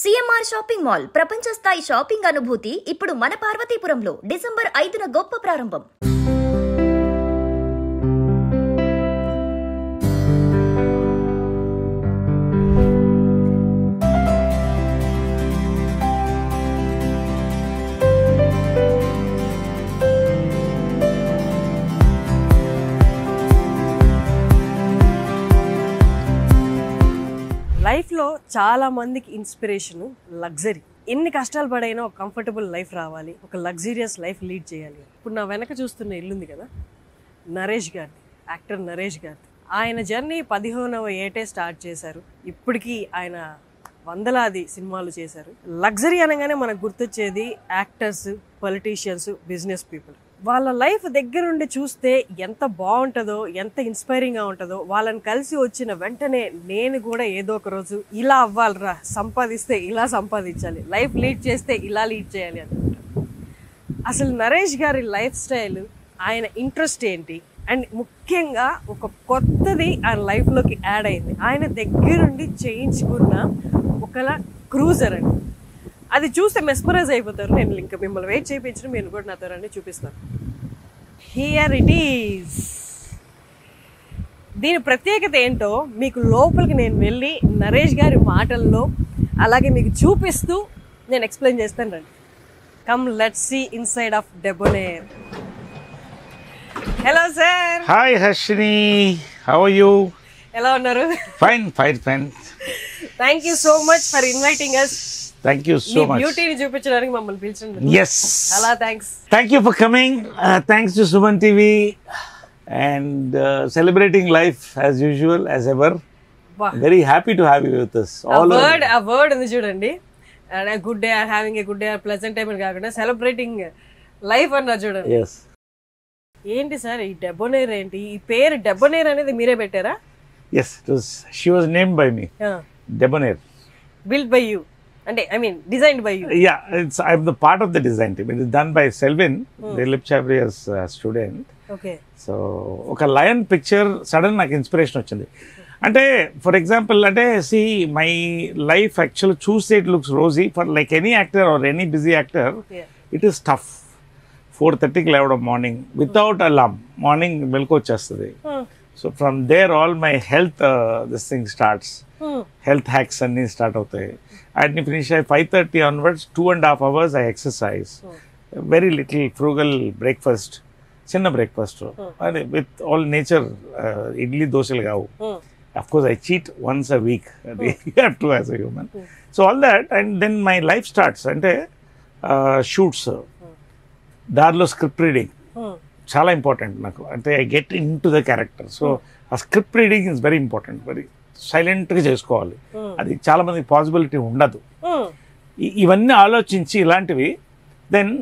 CMR shopping mall ప్రపంచ స్థాయి shopping అనుభూతి ఇప్పుడు మన పార్వతీపురంలో డిసెంబర్ 5న గొప్ప ప్రారంభం. లైఫ్లో చాలా మందికి ఇన్స్పిరేషన్ లగ్జరీ. ఎన్ని కష్టాలు పడైనా ఒక కంఫర్టబుల్ లైఫ్ రావాలి, ఒక లగ్జరియస్ లైఫ్ లీడ్ చేయాలి. ఇప్పుడు నా వెనక చూస్తున్న ఇల్లుంది కదా, నరేష్ గారిది, యాక్టర్ నరేష్ గారిది. ఆయన జర్నీ 15వ ఏటే స్టార్ట్ చేశారు. ఇప్పటికీ ఆయన వందలాది సినిమాలు చేశారు. లగ్జరీ అనగానే మనకు గుర్తొచ్చేది యాక్టర్స్, పొలిటీషియన్స్, బిజినెస్ పీపుల్. వాళ్ళ లైఫ్ దగ్గరుండి చూస్తే ఎంత బాగుంటుందో, ఎంత ఇన్స్పైరింగ్గా ఉంటుందో. వాళ్ళని కలిసి వచ్చిన వెంటనే నేను కూడా ఏదో ఒక రోజు ఇలా అవ్వాలిరా, సంపాదిస్తే ఇలా సంపాదించాలి, లైఫ్ లీడ్ చేస్తే ఇలా లీడ్ చేయాలి అనుకుంటాను. అసలు నరేష్ గారి లైఫ్ స్టైల్, ఆయన ఇంట్రెస్ట్ ఏంటి, అండ్ ముఖ్యంగా ఒక కొత్తది ఆయన లైఫ్లోకి యాడ్ అయింది. ఆయన దగ్గరుండి చేయించుకున్న ఒకలా క్రూజర్ అండి. అది చూస్తే మెస్మరైజ్ అయిపోతారు. నేను ఇంకా మిమ్మల్ని వెయిట్ చేయించిన మీరు కూడా నాతో రండి చూపిస్తాను. Here it is. దీని ప్రత్యేకత ఏంటో మీకు లోపలికి నేను వెళ్ళి నరేష్ గారి మాటల్లో అలాగే మీకు చూపిస్తూ నేను ఎక్స్ప్లెయిన్ చేస్తాను. రండి, come let's see inside of Debonair. Hello sir. Hi Harshini, how are you? ఎలా ఉన్నారు? Fine fine fine. Thank you so much for inviting us. Thank you so much. బ్యూటీని చూపించడానికి మమ్మల్ని పిలిచింది. Yes. చాలా thanks. Thank you for coming. Thanks to Suman TV and celebrating life as usual, as ever. Wow. Very happy to have you with us. A word ఉంది చూడండి. And a good day, having a good day, a pleasant time అని కాకుండా celebrating life అన్నారు చూడండి. Yes. ఏంటి sir ఈ డెబోనేర్ ఏంటి? ఈ పేరు డెబోనేర్ అనేది మీరే పెట్టారా? Yes, she was named by me. Debonair. Built by you. అంటే I mean designed by you. Yeah, I'm the part of the design team. It is done by Selvin, Dilip Chabria's student. Okay. So ఒక lion picture sudden నాకు inspiration వచ్చింది. అంటే for example, అంటే see my life actual చూస్తే it looks rosy for like any actor or any busy actor. It is tough. 4:30కి లేవడం morning without alarm, morning మెలకు వచ్చేస్తుంది. So from there all my health this thing starts. Health hacks అన్నీ start అవుతాయి. అన్ని finish అయ్యి 5:30 onwards 2.5 hours I exercise. Very little frugal breakfast, చిన్న breakfast, అదే విత్ ఆల్ నేచర్. ఇడ్లీ దోశలు కావు. Of course I cheat once a week, అది you have to as a human. So all that and then my life starts. అంటే shoots, దారిలో script reading చాలా important నాకు. అంటే I get into the character. So ఆ script reading is very important. Very సైలెంట్గా చేసుకోవాలి. అది చాలా మందికి పాసిబిలిటీ ఉండదు. ఇవన్నీ ఆలోచించి ఇలాంటివి. Then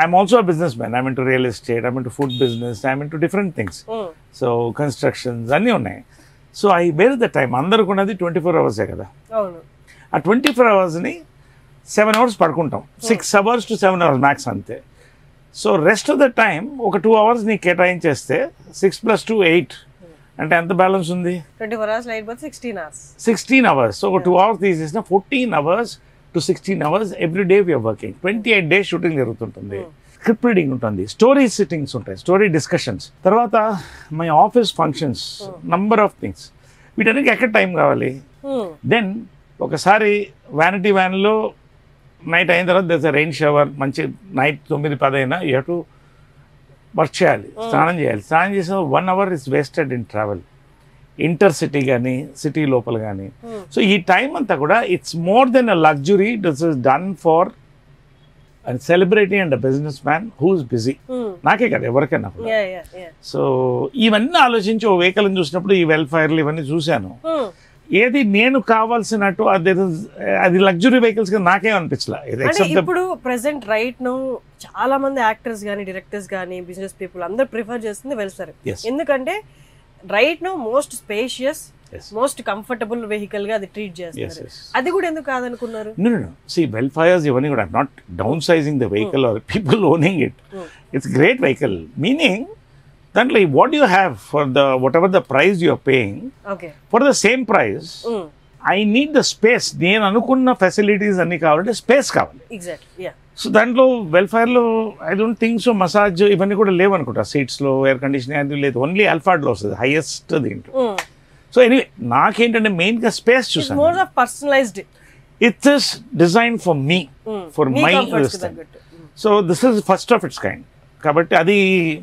I'm also a businessman. I'm into real estate, I'm into food business, I'm into different things. So constructions అన్నీ ఉన్నాయి. So I wear the time. అందరికి ఉన్నది 24 hours కదా. ఆ 24 hoursని 7 hours పడుకుంటాం. 6 hours to 7 hours మ్యాక్స్ అంతే. So rest of the time ఒక 2 hours నీ కేటాయించేస్తే 6 + 2 8 అంటే ఎంత బ్యాలెన్స్ ఉంది? 24 hours లేకపోతే 16 hours. 16 hours. సో ఒక 2 hours తీసేసిన 14 hours to 16 hours every day we are working. 28 days shooting జరుగుతుంటుంది. స్క్రిప్ట్ రీడింగ్ ఉంటుంది, స్టోరీ సిట్టింగ్స్ ఉంటాయి, స్టోరీ డిస్కషన్స్, తర్వాత my office functions, number of things. వీటన్నిటికి ఎక్కడ టైం కావాలి? దెన్ ఒకసారి వ్యానిటీ వ్యాన్లో నైట్ అయిన తర్వాత there is a rain shower. మంచి నైట్ 9-10 అయినా యూ హ్యావ్ టు వర్క్ చేయాలి, స్నానం చేయాలి. స్నానం చేసిన 1 hour is wasted in travel, inter city కానీ సిటీ లోపల కానీ. సో ఈ టైం అంతా కూడా it's more than a luxury. This is done for and celebrity and a business man who is busy. నాకే కదా, ఎవరికైనా. సో ఇవన్నీ ఆలోచించి ఓ వెహికల్ చూసినప్పుడు ఈ వెల్ఫైర్లు ఇవన్నీ చూశాను. ఏది నేను కావాల్సినట్టు అది లగ్జరీ వెహికల్స్ గా నాకేం అనిపించలే. ఇప్పుడు ప్రెసెంట్ రైట్ నౌ చాలా మంది యాక్టర్స్ కానీ డైరెక్టర్స్ కానీ బిజినెస్ పీపుల్ అందరు ప్రిఫర్ చేస్తుంది వెల్ఫైర్. ఎందుకంటే right now most spacious, most comfortable vehicle గా అది ట్రీట్ చేస్తారు. అది కూడా ఎందుకు కాదనుకున్నారు? See, వెల్ఫైర్స్ ఇవన్నీ కూడా not down sizing the vehicle or people owning it. It's great vehicle. Meaning దాంట్లో what you have for the whatever the price you are paying, for the same price I need the space. నేను అనుకున్న facilities అన్నీ కావాలంటే space కావాలి. Exactly. So దాంట్లో వెల్ఫేర్లో I don't think so massage ఇవన్నీ కూడా లేవు అనుకుంటా. సీట్స్లో ఎయిర్ కండిషనింగ్ అది లేదు, ఓన్లీ అల్ఫాడ్లో వస్తుంది హైయెస్ట్ దీంట్లో. సో ఎనీవే నాకేంటంటే మెయిన్గా స్పేస్ చూసాను. More of personalized. It is design for me, for my. So this is first of its kind. కాబట్టి అది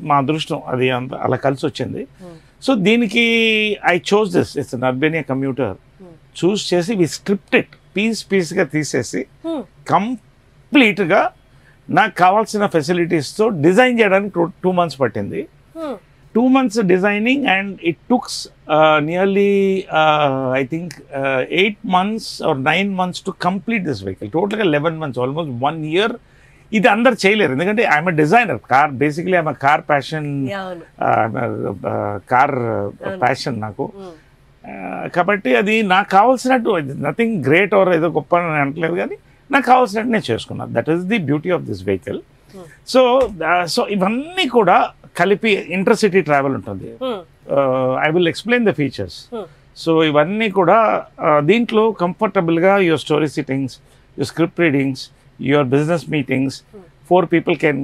మా అదృష్టం, అది అంత అలా కలిసి వచ్చింది. సో దీనికి I chose this. It's an Urbania commuter. Choose చేసి వి స్క్రిప్టెడ్ పీస్గా తీసేసి కంప్లీట్గా నాకు కావాల్సిన ఫెసిలిటీస్తో డిజైన్ చేయడానికి 2 months పట్టింది. 2 months designing and it tooks nearly I think 8 months or 9 months to complete this vehicle. టోటల్గా 11 months, ఆల్మోస్ట్ 1 year. ఇది అందరు చేయలేరు, ఎందుకంటే I'm a designer. Car basically I'm car passion, car passion నాకు. కాబట్టి అది నాకు కావాల్సినట్టు, నథింగ్ గ్రేట్ ఆర్ ఏదో గొప్ప అని అనట్లేదు, కానీ నాకు కావాల్సినట్టు నేను చేసుకున్నాను. That is the beauty of this vehicle. So ఇవన్నీ కూడా కలిపి ఇంటర్సిటీ ట్రావెల్ ఉంటుంది. I will explain the features. So ఇవన్నీ కూడా దీంట్లో కంఫర్టబుల్గా your story sittings, your script readings, your business meetings, 4 people can,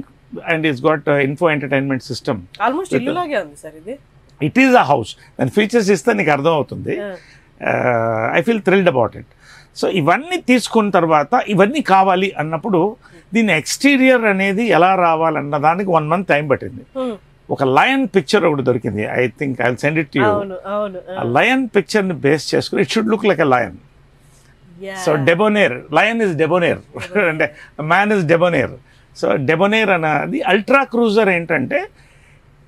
and it's got info entertainment system. Almost ఇల్లు లాగే ఉంది సార్ ఇది. It is a house. దాని ఫీచర్స్ ఇస్తే నీకు అర్థం అవుతుంది. I feel thrilled about it. So ఇవన్నీ తీసుకున్న తర్వాత ఇవన్నీ కావాలి అన్నప్పుడు దీని ఎక్స్టీరియర్ అనేది ఎలా రావాలన్న దానికి 1 month టైం పట్టింది. ఒక లయన్ పిక్చర్ ఒకటి దొరికింది. I think I will send it to you. ఆ లయన్ పిక్చర్ని బేస్ చేసుకుని it should look like a lion. So Debonair, lion is Debonair అంటే man is Debonair. So Debonair అనేది అల్ట్రా క్రూజర్ ఏంటంటే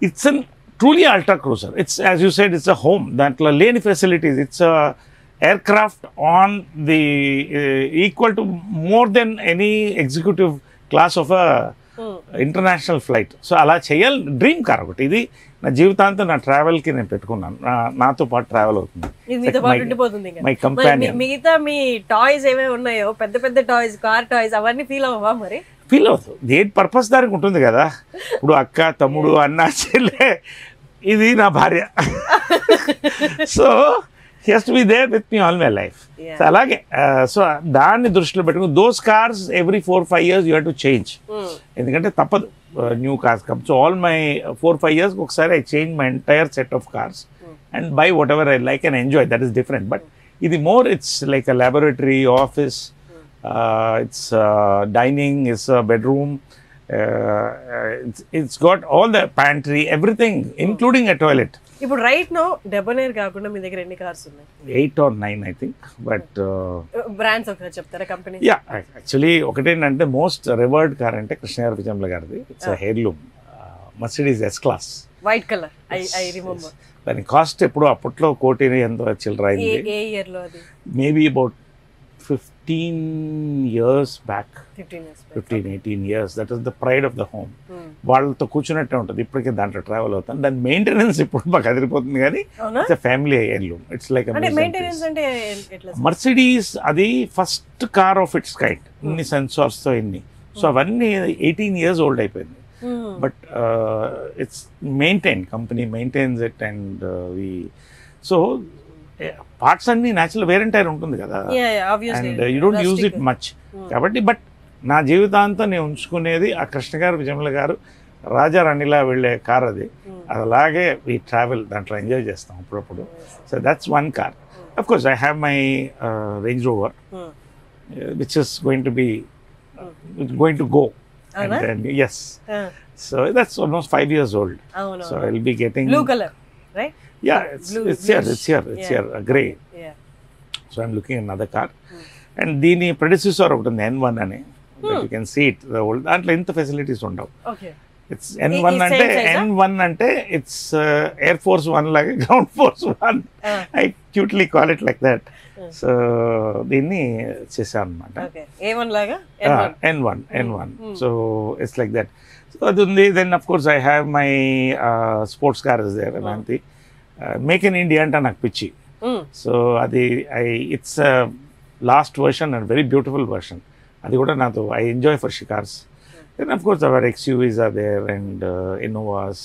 it's an truly ultra cruiser. It's as you said it's a home. దాంట్లో లేని facilities. It's aircraft on the equal to more than any executive class of a international flight. So అలా చేయాలి. Dream car ఒకటి. ఇది నా జీవితాంతం నా ట్రావెల్కి నేను పెట్టుకున్నాను. నాతో పాటు ట్రావెల్ అవుతుంది. My companion. మిగతా మీ టాయ్స్ ఏమేమి ఉన్నాయో, పెద్ద పెద్ద టాయ్స్, కార్ టాయ్స్, అవన్నీ ఫీల్ అవ్వవా మరి? ఫీల్ అవుతుంది. దేని పర్పస్ దానికి ఉంటుంది కదా. ఇప్పుడు అక్క, తమ్ముడు, అన్న, చెల్లె, ఇది నా భార్య. So he has to be there with me all my life. So అలాగే సో దాన్ని దృష్టిలో పెట్టుకుని those cars every 4-5 years you have to change. ఎందుకంటే తప్పదు, new cars come. So all my 4-5 years ఒకసారి I change my entire set of cars and buy whatever I like and enjoy. That is different. But ఇది more it's like a laboratory, office, it's dining, it's bedroom, it's got all the pantry, everything including a toilet. ఇప్పుడు right no డెబోనేర్ కాకుండా మీ దగ్గర ఎన్ని cars ఉన్నాయి? 8 or 9 I think. But brands ఒకసారి చెప్తారా company? Yeah, actually ఒకటేంటంటే most రివర్డ్ car అంటే కృష్ణగారి విజయంల గారిది. It's heirloom Mercedes S class, white colour. I remember. దాని కాస్ట్ ఎప్పుడు అప్పట్లో 1 కోటి ఎంతో చిల్లర అయింది. ఏ ఇయర్ లో అది? Maybe about 15 years back. 15-18 years. That is the pride of the home. వాళ్ళతో కూర్చున్నట్టే ఉంటుంది. ఇప్పటికే దాంట్లో ట్రావెల్ అవుతాను. దాని మెయింటెనెన్స్ ఇప్పుడు మాకు అదిరిపోతుంది, కానీ it's family heirloom. It's like Mercedes. అది first car of its kind. ఇన్ని సెన్సార్స్తో ఇన్ని. సో అవన్నీ 18 years ఓల్డ్ అయిపోయింది. But it's maintain, company maintains it. And so parts అన్ని న్యాచురల్ వేర్ అండ్ టైర్ ఉంటుంది కదా, and you don't use it much. కాబట్టి బట్ నా జీవితాంతం నేను ఉంచుకునేది ఆ కృష్ణ గారు, విజయముల గారు, రాజా రాణిలా వెళ్ళే కార్ అది. అలాగే ఈ ట్రావెల్ దాంట్లో ఎంజాయ్ చేస్తాం అప్పుడప్పుడు. So that's one car. Of course I have my range rover which is going to go. Yes. So that's almost 5 years old. So I'll be getting blue color, right? Yeah, it's here, grey. Yeah. So I'm looking at another car. And దీని predecessor ఒకటి ఉంది N1 అని. You can see it, the old. దాంట్లో ఇంత facilities ఉండవు. Okay. It's N1 అంటే it's air force 1 లాగా ground force 1. I cutely call it like that. So దీన్ని చేశాను అనమాట. A1 లాగా N1. So it's like that. So అది ఉంది. Then of course I have my sports car is there. Avanti make in India అంటే నాకు పిచ్చి. సో అది it's last version and very beautiful version. అది కూడా నాకు ఐ ఎంజాయ్ ఫర్ షికార్స్. Then of course our XUVs are there and Innovas.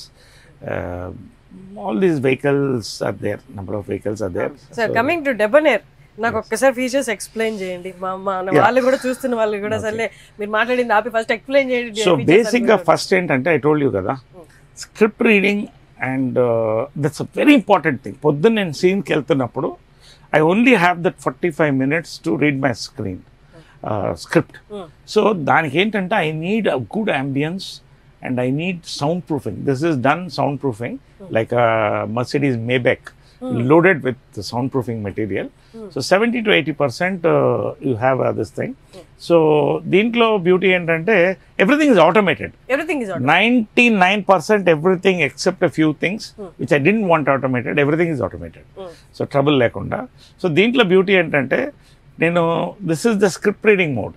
All these vehicles are there. Number of vehicles are there. So coming to Debonair, నాకు ఒక్కసారి features explain చేయండి, వాళ్ళు కూడా చూస్తున్న వాళ్ళు కూడా సర్లే మీరు మాట్లాడింది ఆపి ఫస్ట్ ఎక్స్ప్లెయిన్ చేయండి. సో బేసిక్గా ఫస్ట్ ఏంటంటే ఐ టోల్డ్ యూ కదా, script reading and that's a very important thing. పొద్దున్న నేను సీన్కి వెళ్తున్నప్పుడు I only have that 45 minutes to read my script. So దానికి ఏంటంటే I need a good ambience and I need soundproofing. This is done soundproofing like a Mercedes Maybach loaded with the soundproofing material. So 70 to 80% you have this thing. So దీంట్లో beauty ఏంటంటే everything is automated. 99% everything except a few things which I didn't want automated, everything is automated. So trouble లేకుండా. So దీంట్లో beauty ఏంటంటే నేను this is the script reading mode.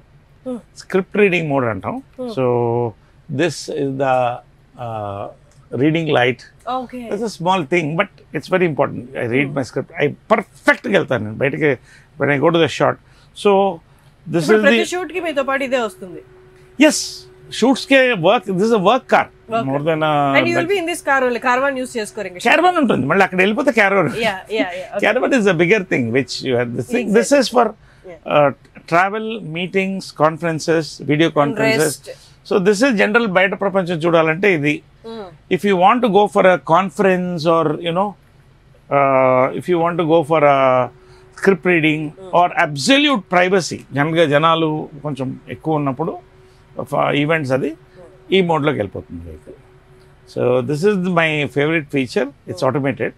Script reading mode అంటాం. So this is the reading light. Okay. It's a small thing, but it's very important. I read my script. I perfect వెళ్తాను బయటకి when I go to the shot. So this is ప్రతి shoot కి మీతో పాటు ఇదే వస్తుంది. Yes, shoots ke work. This is a work car. More than and you will be in this car only. Caravan use చేసుకోరు ఇంకా. Caravan ఉంటుంది, మళ్ళీ అక్కడ వెళ్ళిపోతే caravan. Yeah. Okay. Caravan is a bigger thing which you have this thing. This is for travel, meetings, conferences, video conferences. So this is general బయట ప్రపంచం చూడాలంటే ఇది. If you want to go for a conference or if you want to go for a script reading or absolute privacy, జనాలు కొంచెం ఎక్కువ ఉన్నప్పుడు events అది ఈ మోడ్లోకి వెళ్ళిపోతుంది vehicle. So this is my favourite feature, it's automated.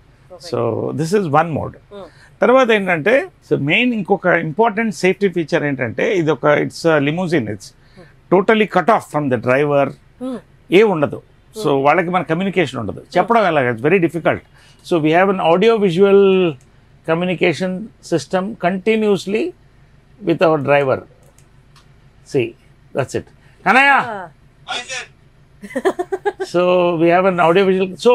So this is one mode. తర్వాత ఏంటంటే సో మెయిన్ ఇంకొక ఇంపార్టెంట్ సేఫ్టీ ఫీచర్ ఏంటంటే ఇది ఒక it's limousine, it's totally cut off from the driver, ఏ ఉండదు. సో వాళ్ళకి మన కమ్యూనికేషన్ ఉండదు, చెప్పడం ఎలాగ it's very difficult. So we have an audio visual communication system continuously with our driver. See, that's it. Kanaya! So we have an audio visual. So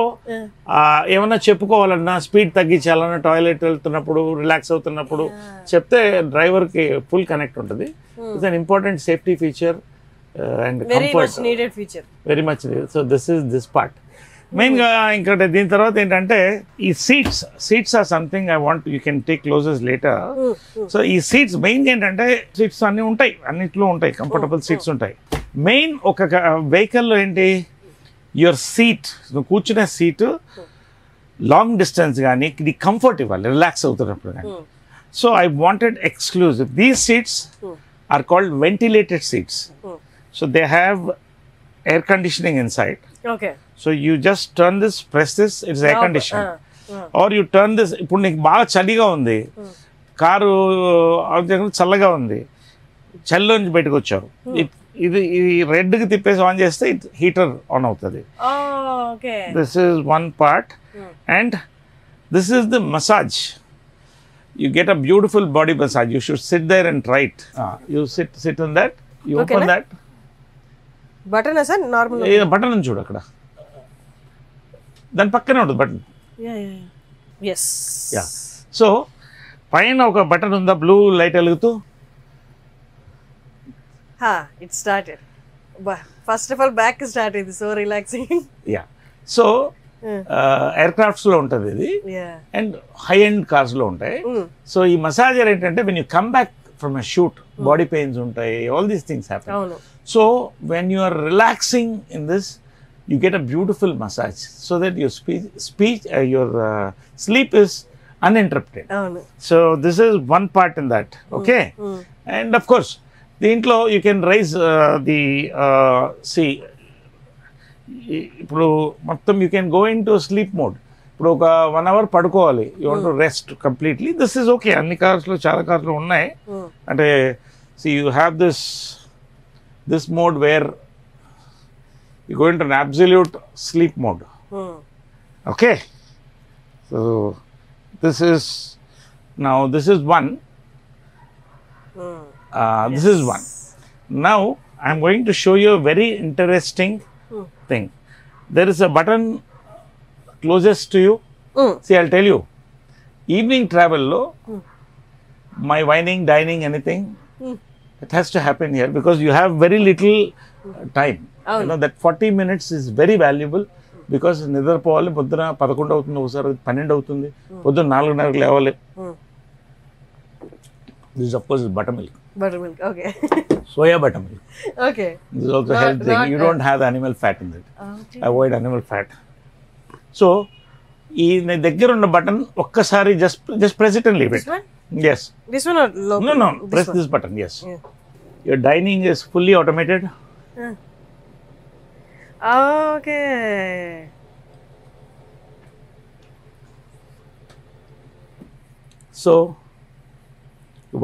ఏమన్నా చెప్పుకోవాలన్నా, speed తగ్గించాలన్నా, toilet వెళ్తున్నప్పుడు, relax అవుతున్నప్పుడు చెప్తే డ్రైవర్కి ఫుల్ కనెక్ట్ ఉంటుంది. It's an important safety feature and comfort, very much needed. So this part మెయిన్గా. ఇంకా దీని తర్వాత ఏంటంటే ఈ seats or something I want you can take closes later. So ఈ సీట్స్ మెయిన్గా ఏంటంటే సీట్స్ అన్నీ ఉంటాయి, అన్నిట్లో ఉంటాయి, కంఫర్టబుల్ సీట్స్ ఉంటాయి. మెయిన్ ఒక వెహికల్లో ఏంటి యువర్ సీట్, నువ్వు కూర్చునే సీటు లాంగ్ డిస్టెన్స్ కానీ ఇది కంఫర్ట్ ఇవ్వాలి రిలాక్స్ అవుతున్నప్పుడు కానీ. So I wanted exclusive. These seats are called ventilated seats. So they have air conditioning inside. Okay. So you just turn this, press this, it's air conditioned. Or you turn this, ఇప్పుడు నీకు బాగా చలిగా ఉంది, car చల్లగా ఉంది, చలిలో నుంచి బయటకు వచ్చావు, ఇది రెడ్కి తిప్పేసి ఆన్ చేస్తే హీటర్ ఆన్ అవుతుంది. This is one part. And this is the massage. You get a beautiful body massage. You should sit there and try it. You sit on that, you open that. Button sir normal button అని చూడు, అక్కడ దాని పక్కనే ఉంటుంది button. So పైన ఒక button ఉందా, blue light వెలుగుతూ. It started. First of all back start అయింది, so relaxing. So aircrafts లో ఉంటుంది ఇది, అండ్ హై ఎండ్ కార్స్ లో ఉంటాయి. సో ఈ మసాజర్ ఏంటంటే when you come back from a shoot, body pains ఉంటాయి, all these things happen. So when you are relaxing in this, you get a beautiful massage so that your sleep is uninterrupted. So this is one part in that. Okay. And of course దీంట్లో you can raise the see ఇప్పుడు మొత్తం you can go into sleep mode. ఇప్పుడు ఒక 1 hour పడుకోవాలి, you want to rest completely. This is okay. అన్ని కార్స్లో, చాలా కార్స్లో ఉన్నాయి. అంటే see you have this mode where you go into an absolute sleep mode. Okay. So this is one. This is one. Now I'm going to show you a very interesting thing. There is a button closest to you. See, I'll tell you. Evening travel lo, my wining, dining, anything, it has to happen here because you have very little time. You know that 40 minutes is very valuable because నిద్రపోవాలి. పొద్దున 11 అవుతుంది, ఒకసారి 12 అవుతుంది, పొద్దున 4:30కి లేవాలి. This is of course is buttermilk. Buttermilk. Okay. Soya buttermilk. Okay. This is also Not- healthy. not, You don't have the animal fat in it. Okay. Avoid animal fat. So, ఈ దగ్గర ఉన్న బటన్ ఒక్కసారి just press it and leave This it. one? Yes. This one or local? No. This Press one. this button. Yes. Yeah. Your dining is fully automated. Okay. So,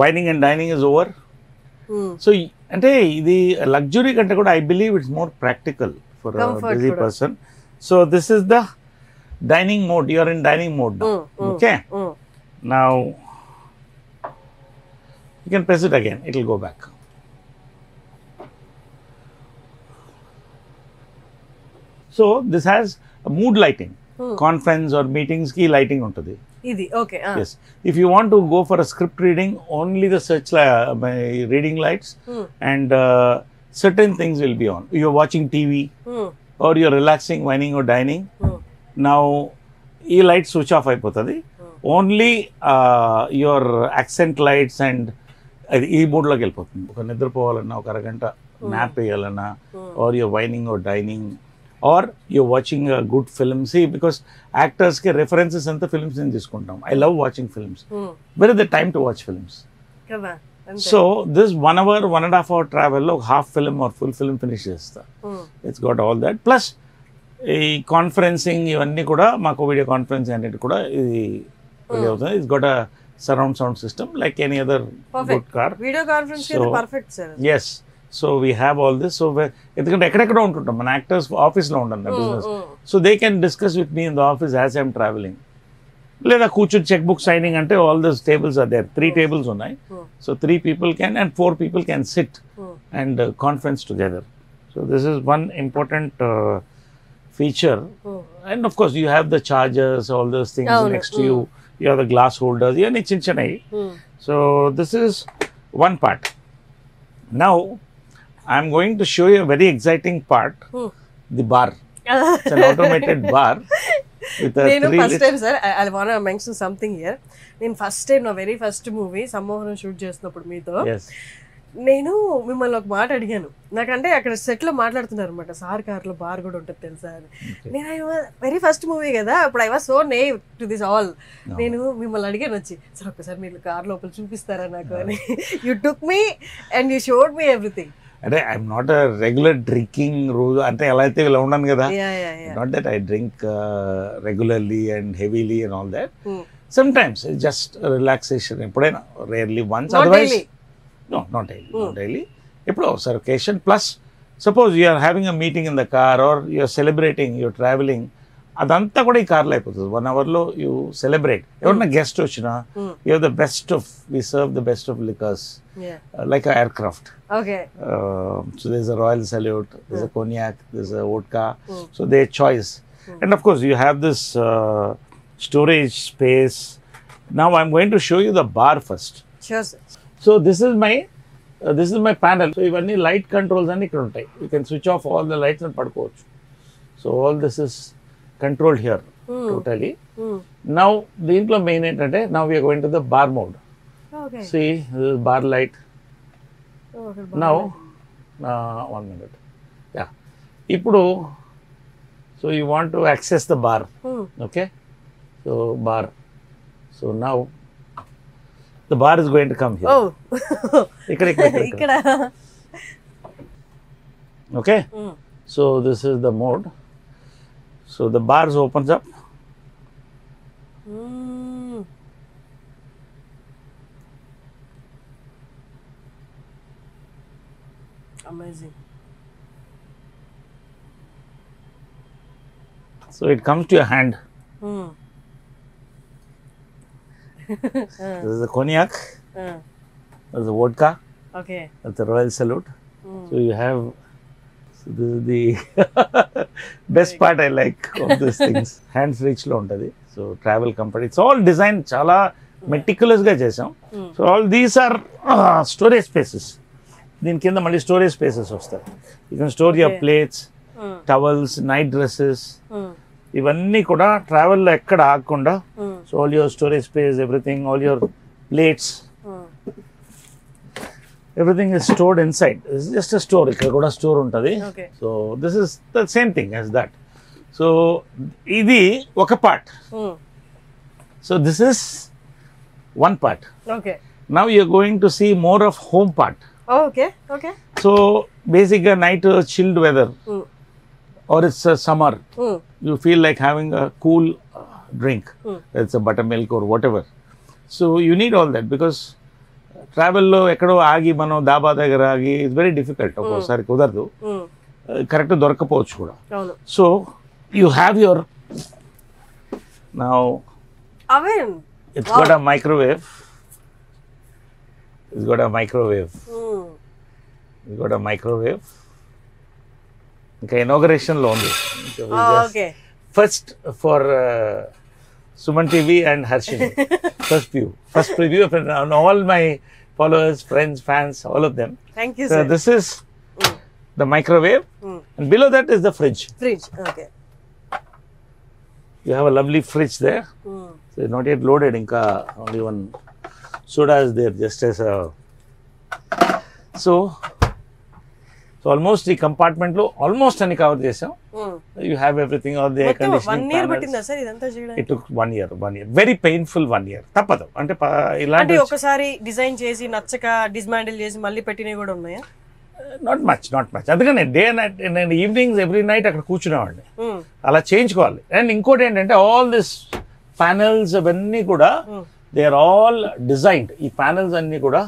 wining and dining is over. So అంటే ఇది luxury కంటే కూడా I believe it's more practical for Comfort busy కూడా. Person. So this is the dining mode. You are in dining mode now. Okay, now you can press it again, it will go back. So this has mood lighting. Conference or meetings కి lighting ఉంటుంది. ఇది okay. Yes. If you want to go for a script reading, only the reading lights and certain things will be on. You're watching TV or you're relaxing, whining or dining. Now, e light switch off అయిపోతుంది. Only your accent lights and అది ఈ మోడ్లోకి వెళ్ళిపోతుంది. ఒక నిద్రపోవాలన్నా, ఒక అరగంట nap వేయాలన్నా, or you're whining or dining, or you're watching a good film. See, because actors ke references anta films ni తీసుకుంటాం. I love watching films. Where is the time to watch films? కదా. So this 1 hour, 1.5 hour travel lo half film or full film finish chesta. It's got all that. Plus ఈ conferencing ఇవన్నీ కూడా మాకు video conference అనేది కూడా ఇది అవుతుంది. It's got a surround sound system like any other good car. Video conference perfect sir. Yes. So we have all this. So ఎందుకంటే ఎక్కడెక్కడో ఉంటుంటాం మన యాక్టర్స్, ఆఫీస్లో ఉండను business. So they can discuss with me in the office as I'm travelling. లేదా కూర్చొని check book signing అంటే all this tables are there. 3 tables ఉన్నాయి. So 3 people can and 4 people can sit and conference together. So this is one important feature. And of course you have the chargers, all those things next to you. You have the glass holders. ఇవన్నీ చిన్న చిన్నవి. So this is one part. Now I'm going to show you a very exciting part, the bar. It's an automated bar with a నేను 3 first time sir I want to mention something here. నేను first time నా very first movie సమ్మోహనం shoot చేసినప్పుడు మీతో Yes. నేను మిమ్మల్ని ఒక మాట అడిగాను. నాకంటే అక్కడ సెట్ లో మాట్లాడుతున్నారు అనమాట, సార్ కార్లో బార్ కూడా ఉంటుంది తెలుసా అని. నేను వెరీ ఫస్ట్ మూవీ కదా, అప్పుడు I was so నేవ్ to this all. నేను మిమ్మల్ని అడిగాను వచ్చి, సార్ ఒక్కసారి మీరు కార్ లోపల చూపిస్తారా నాకు అని. You took me and you showed me everything. అంటే I'm not a regular drinking రోజు అంటే ఎలా అయితే ఇలా ఉన్నాను కదా. Not that I drink regularly and heavily and all that. Sometimes just relaxation, ఎప్పుడైనా rarely once. Otherwise no, not daily. Not daily. ఎప్పుడో ఒకసారి occasion. Plus suppose you are having a meeting in the car or you are celebrating, you are traveling, అదంతా కూడా ఈ కార్లో అయిపోతుంది. 1 hour లో you celebrate. ఎవరన్నా గెస్ట్ వచ్చినా you have the best of, we serve the best of liquors like a aircraft. Okay. So there's a Royal Salute, there's a cognac, there's a vodka. So their choice. And of course you have this storage space. Now I'm going to show you the bar first. Sure sir. So this is my panel. So ఇవన్నీ light controls అన్ని ఇక్కడ ఉంటాయి. You can switch off all the lights and పడుకోవచ్చు. So all this is controlled here totally. Now దీంట్లో main ఏంటంటే now we are going to the bar mode. Okay. See this is bar light. Now 1 minute. Yeah. ఇప్పుడు so you want to access the bar. Okay. So bar. So now the bar is going to come here. Oh. ikkada. Okay. So this is the mode. So the bars opens up. Amazing. So it comes to your hand. This is the cognac. This is the vodka. Okay. That's the Royal Salute. So you have, so this is the best part I like of these things. Hands reach lo untadi. So travel comfort. It's all designed chala meticulous ga chesam. So all these are storage spaces. Din kinda malli storage spaces vastayi. You can store your plates, towels, night dresses. ఇవన్నీ కూడా ట్రావెల్లో ఎక్కడ ఆగకుండా. So all your storage space, everything, all your plates, everything is stored inside. It's just a store. ఇక్కడ కూడా store ఉంటుంది. Okay. So this is the same thing as that. So ఇది ఒక part. So this is one part. Okay. Now you're going to see more of home part. Okay. Okay. So basically night chilled weather or it's summer, you feel like having a cool drink. It's a buttermilk or whatever. So you need all that because travel lo ekkado aagi mano daba dagara aagi is very difficult. Okosari kudaradu, correct dorakapochu kuda. అవును. So you have your now oven. It's got a microwave. It's got a microwave. It's got a microwave. ఇంకా inauguration లో ఉంది. Okay. First for Suman TV and Harshini. First preview of all my followers, friends, fans, all of them. Thank you, So sir. this is the microwave and below that is the fridge. Fridge. Okay. You have a lovely fridge there. So it's not yet loaded. Inka only one soda is there just as a. So almost the compartment lo almost ani cover chesam. You have everything, all the air conditioning. 1 year పట్టిందా sir ఇదంతా చేయడానికి? It took 1 year. Very painful 1 year. తప్పదు అంటే ఇలాంటి ఒకసారి design చేసి నచ్చక dismantle చేసి మళ్ళీ పెట్టినవి కూడా ఉన్నాయా? Not much. అందుకనే డే నైట్ నేను ఈవినింగ్స్ ఎవ్రీ నైట్ అక్కడ కూర్చునేవాడిని. అలా చేయించుకోవాలి. అండ్ ఇంకోటి ఏంటంటే ఆల్ దిస్ ప్యానెల్స్ అవన్నీ కూడా దే ఆర్ ఆల్ డిజైన్డ్. ఈ ప్యానెల్స్ అన్ని కూడా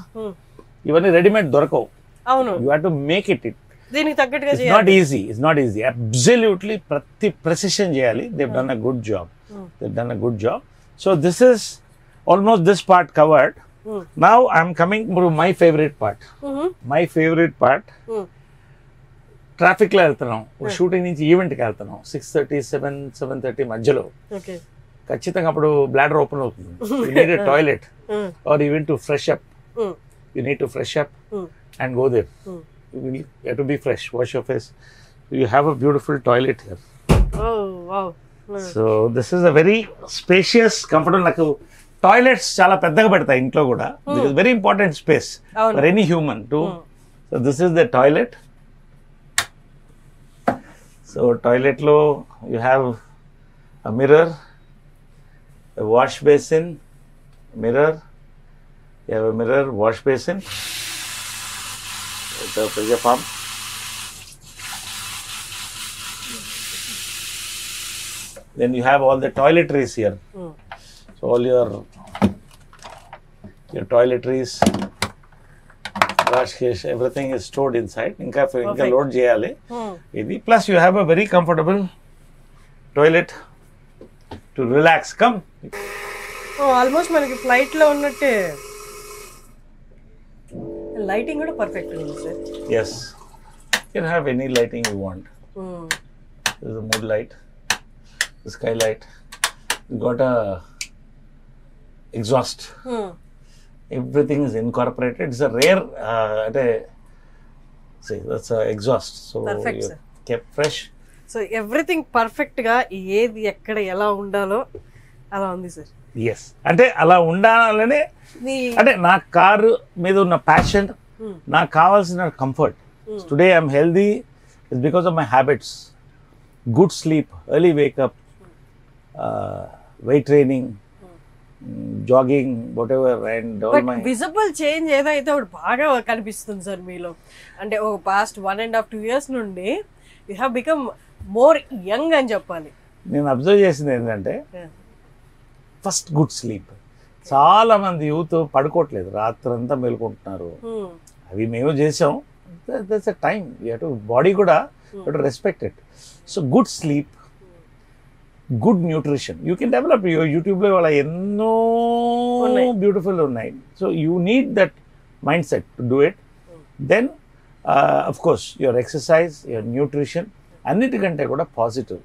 ఇవన్నీ రెడీమేడ్ దొరకవు. అవును. You have to make it. దీనికి తగ్గట్టుగా It's not easy. It's not easy. Absolutely ప్రతి precision చేయాలి. They've done a good job. They've done a good job. So this is almost this part covered. Now I'm coming to my favorite part. My favorite part. Traffic లో వెళ్తున్నాం, shooting నుంచి ఈవెంట్కి వెళ్తున్నాం, 6:30, 7:30 మధ్యలో. Okay. ఖచ్చితంగా అప్పుడు bladder open అవుతుంది. You need a toilet or you need to fresh up. You need to fresh up and go there. You have to be fresh, wash your face. You have a beautiful toilet here. Oh, wow. So this is a very spacious, comfortable. Like toilets chala peddaga pedta intlo kuda. This is very important space for any human too. So this is the toilet. So toilet lo you have a mirror, a wash basin, mirror. You have a mirror, wash basin. It's a pressure pump. Then you have all the toiletries here. So all your toiletries, wash case, everything is stored inside. Inka load cheyali. Idi plus you have a very comfortable toilet to relax. Come. Almost మనకి flight లో ఉన్నట్టే. Lighting కూడా perfect ఉంది sir. Yes, you can have any lighting you want. This is the mood light, the skylight. You got a exhaust. Everything is incorporated. It's a rare. See, that's a exhaust. So Perfect, you sir. kept fresh. So everything perfect గా ఏది ఎక్కడ ఎలా ఉండాలో అలా ఉంది sir. Yes, అంటే అలా ఉండాలనే అంటే నా కారు మీద ఉన్న ప్యాషన్, నాకు కావాల్సిన comfort. Today I'm healthy it's because of my habits. Good sleep, early wake up, weight training, jogging, what ever. And visible change ఏదైతే ఒకటి బాగా కనిపిస్తుంది సార్ మీలో. అంటే ఒక పాస్ట్ 1.5-2 years నుండి you have become more young అని చెప్పాలి. నేను అబ్జర్వ్ చేసింది ఏంటంటే ఫస్ట్ గుడ్ స్లీప్. చాలా మంది యూత్ పడుకోవట్లేదు, రాత్రంతా మేలుకుంటున్నారు. అవి మేము చేసాం. That's a time to body కూడా respect it. So good sleep, good nutrition you can develop. యూట్యూబ్లో వాళ్ళ ఎన్నో బ్యూటిఫుల్ ఉన్నాయి. So you need that mindset to do it. Then of course your exercise, your nutrition, అన్నిటికంటే కూడా positive.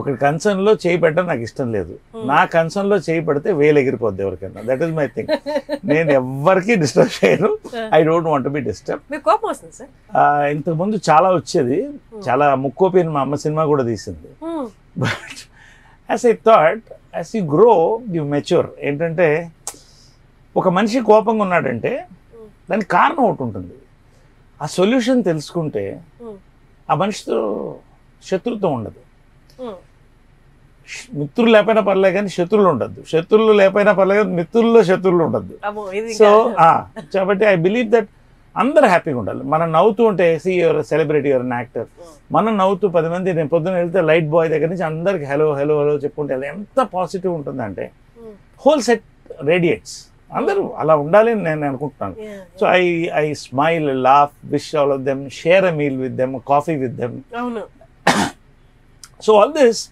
ఒకటి కన్సర్న్లో చేయి పెట్టడం నాకు ఇష్టం లేదు. నా కన్సర్న్లో చేయి పెడితే వేలు ఎగిరిపోద్ది ఎవరికైనా. That is my thing. నేను ఎవరికి డిస్టర్బ్ చేయను. I don't want be disturb. ఇంతకుముందు చాలా వచ్చేది, చాలా ముక్కోపిన్ మా అమ్మ సినిమా కూడా తీసింది. But as I thought as you grow you mature. ఏంటంటే ఒక మనిషి కోపంగా ఉన్నాడంటే దానికి కారణం ఒకటి ఉంటుంది. ఆ సొల్యూషన్ తెలుసుకుంటే ఆ మనిషితో శత్రుత్వం ఉండదు. మిత్రులు లేకపోయినా పర్లేదు కానీ శత్రువులు ఉండద్దు, శత్రువులు లేకపోయినా పర్లేదు కానీ మిత్రుల్లో శత్రువులు ఉండద్దు. సో కాబట్టి ఐ బిలీవ్ దట్ అందరు హ్యాపీగా ఉండాలి. మనం నవ్వుతూ ఉంటే your celebrity, your an actor, మనం నవ్వుతూ 10 మంది, నేను పొద్దున్న వెళ్తే లైట్ బాయ్ దగ్గర నుంచి అందరికి హలో హలో హలో చెప్పుకుంటే ఎంత పాజిటివ్ ఉంటుందంటే హోల్ సెట్ రేడియేట్స్. అందరూ అలా ఉండాలి అని నేను అనుకుంటున్నాను. So I smile, laugh, wish all of them, share a meal with them, coffee with them. So all this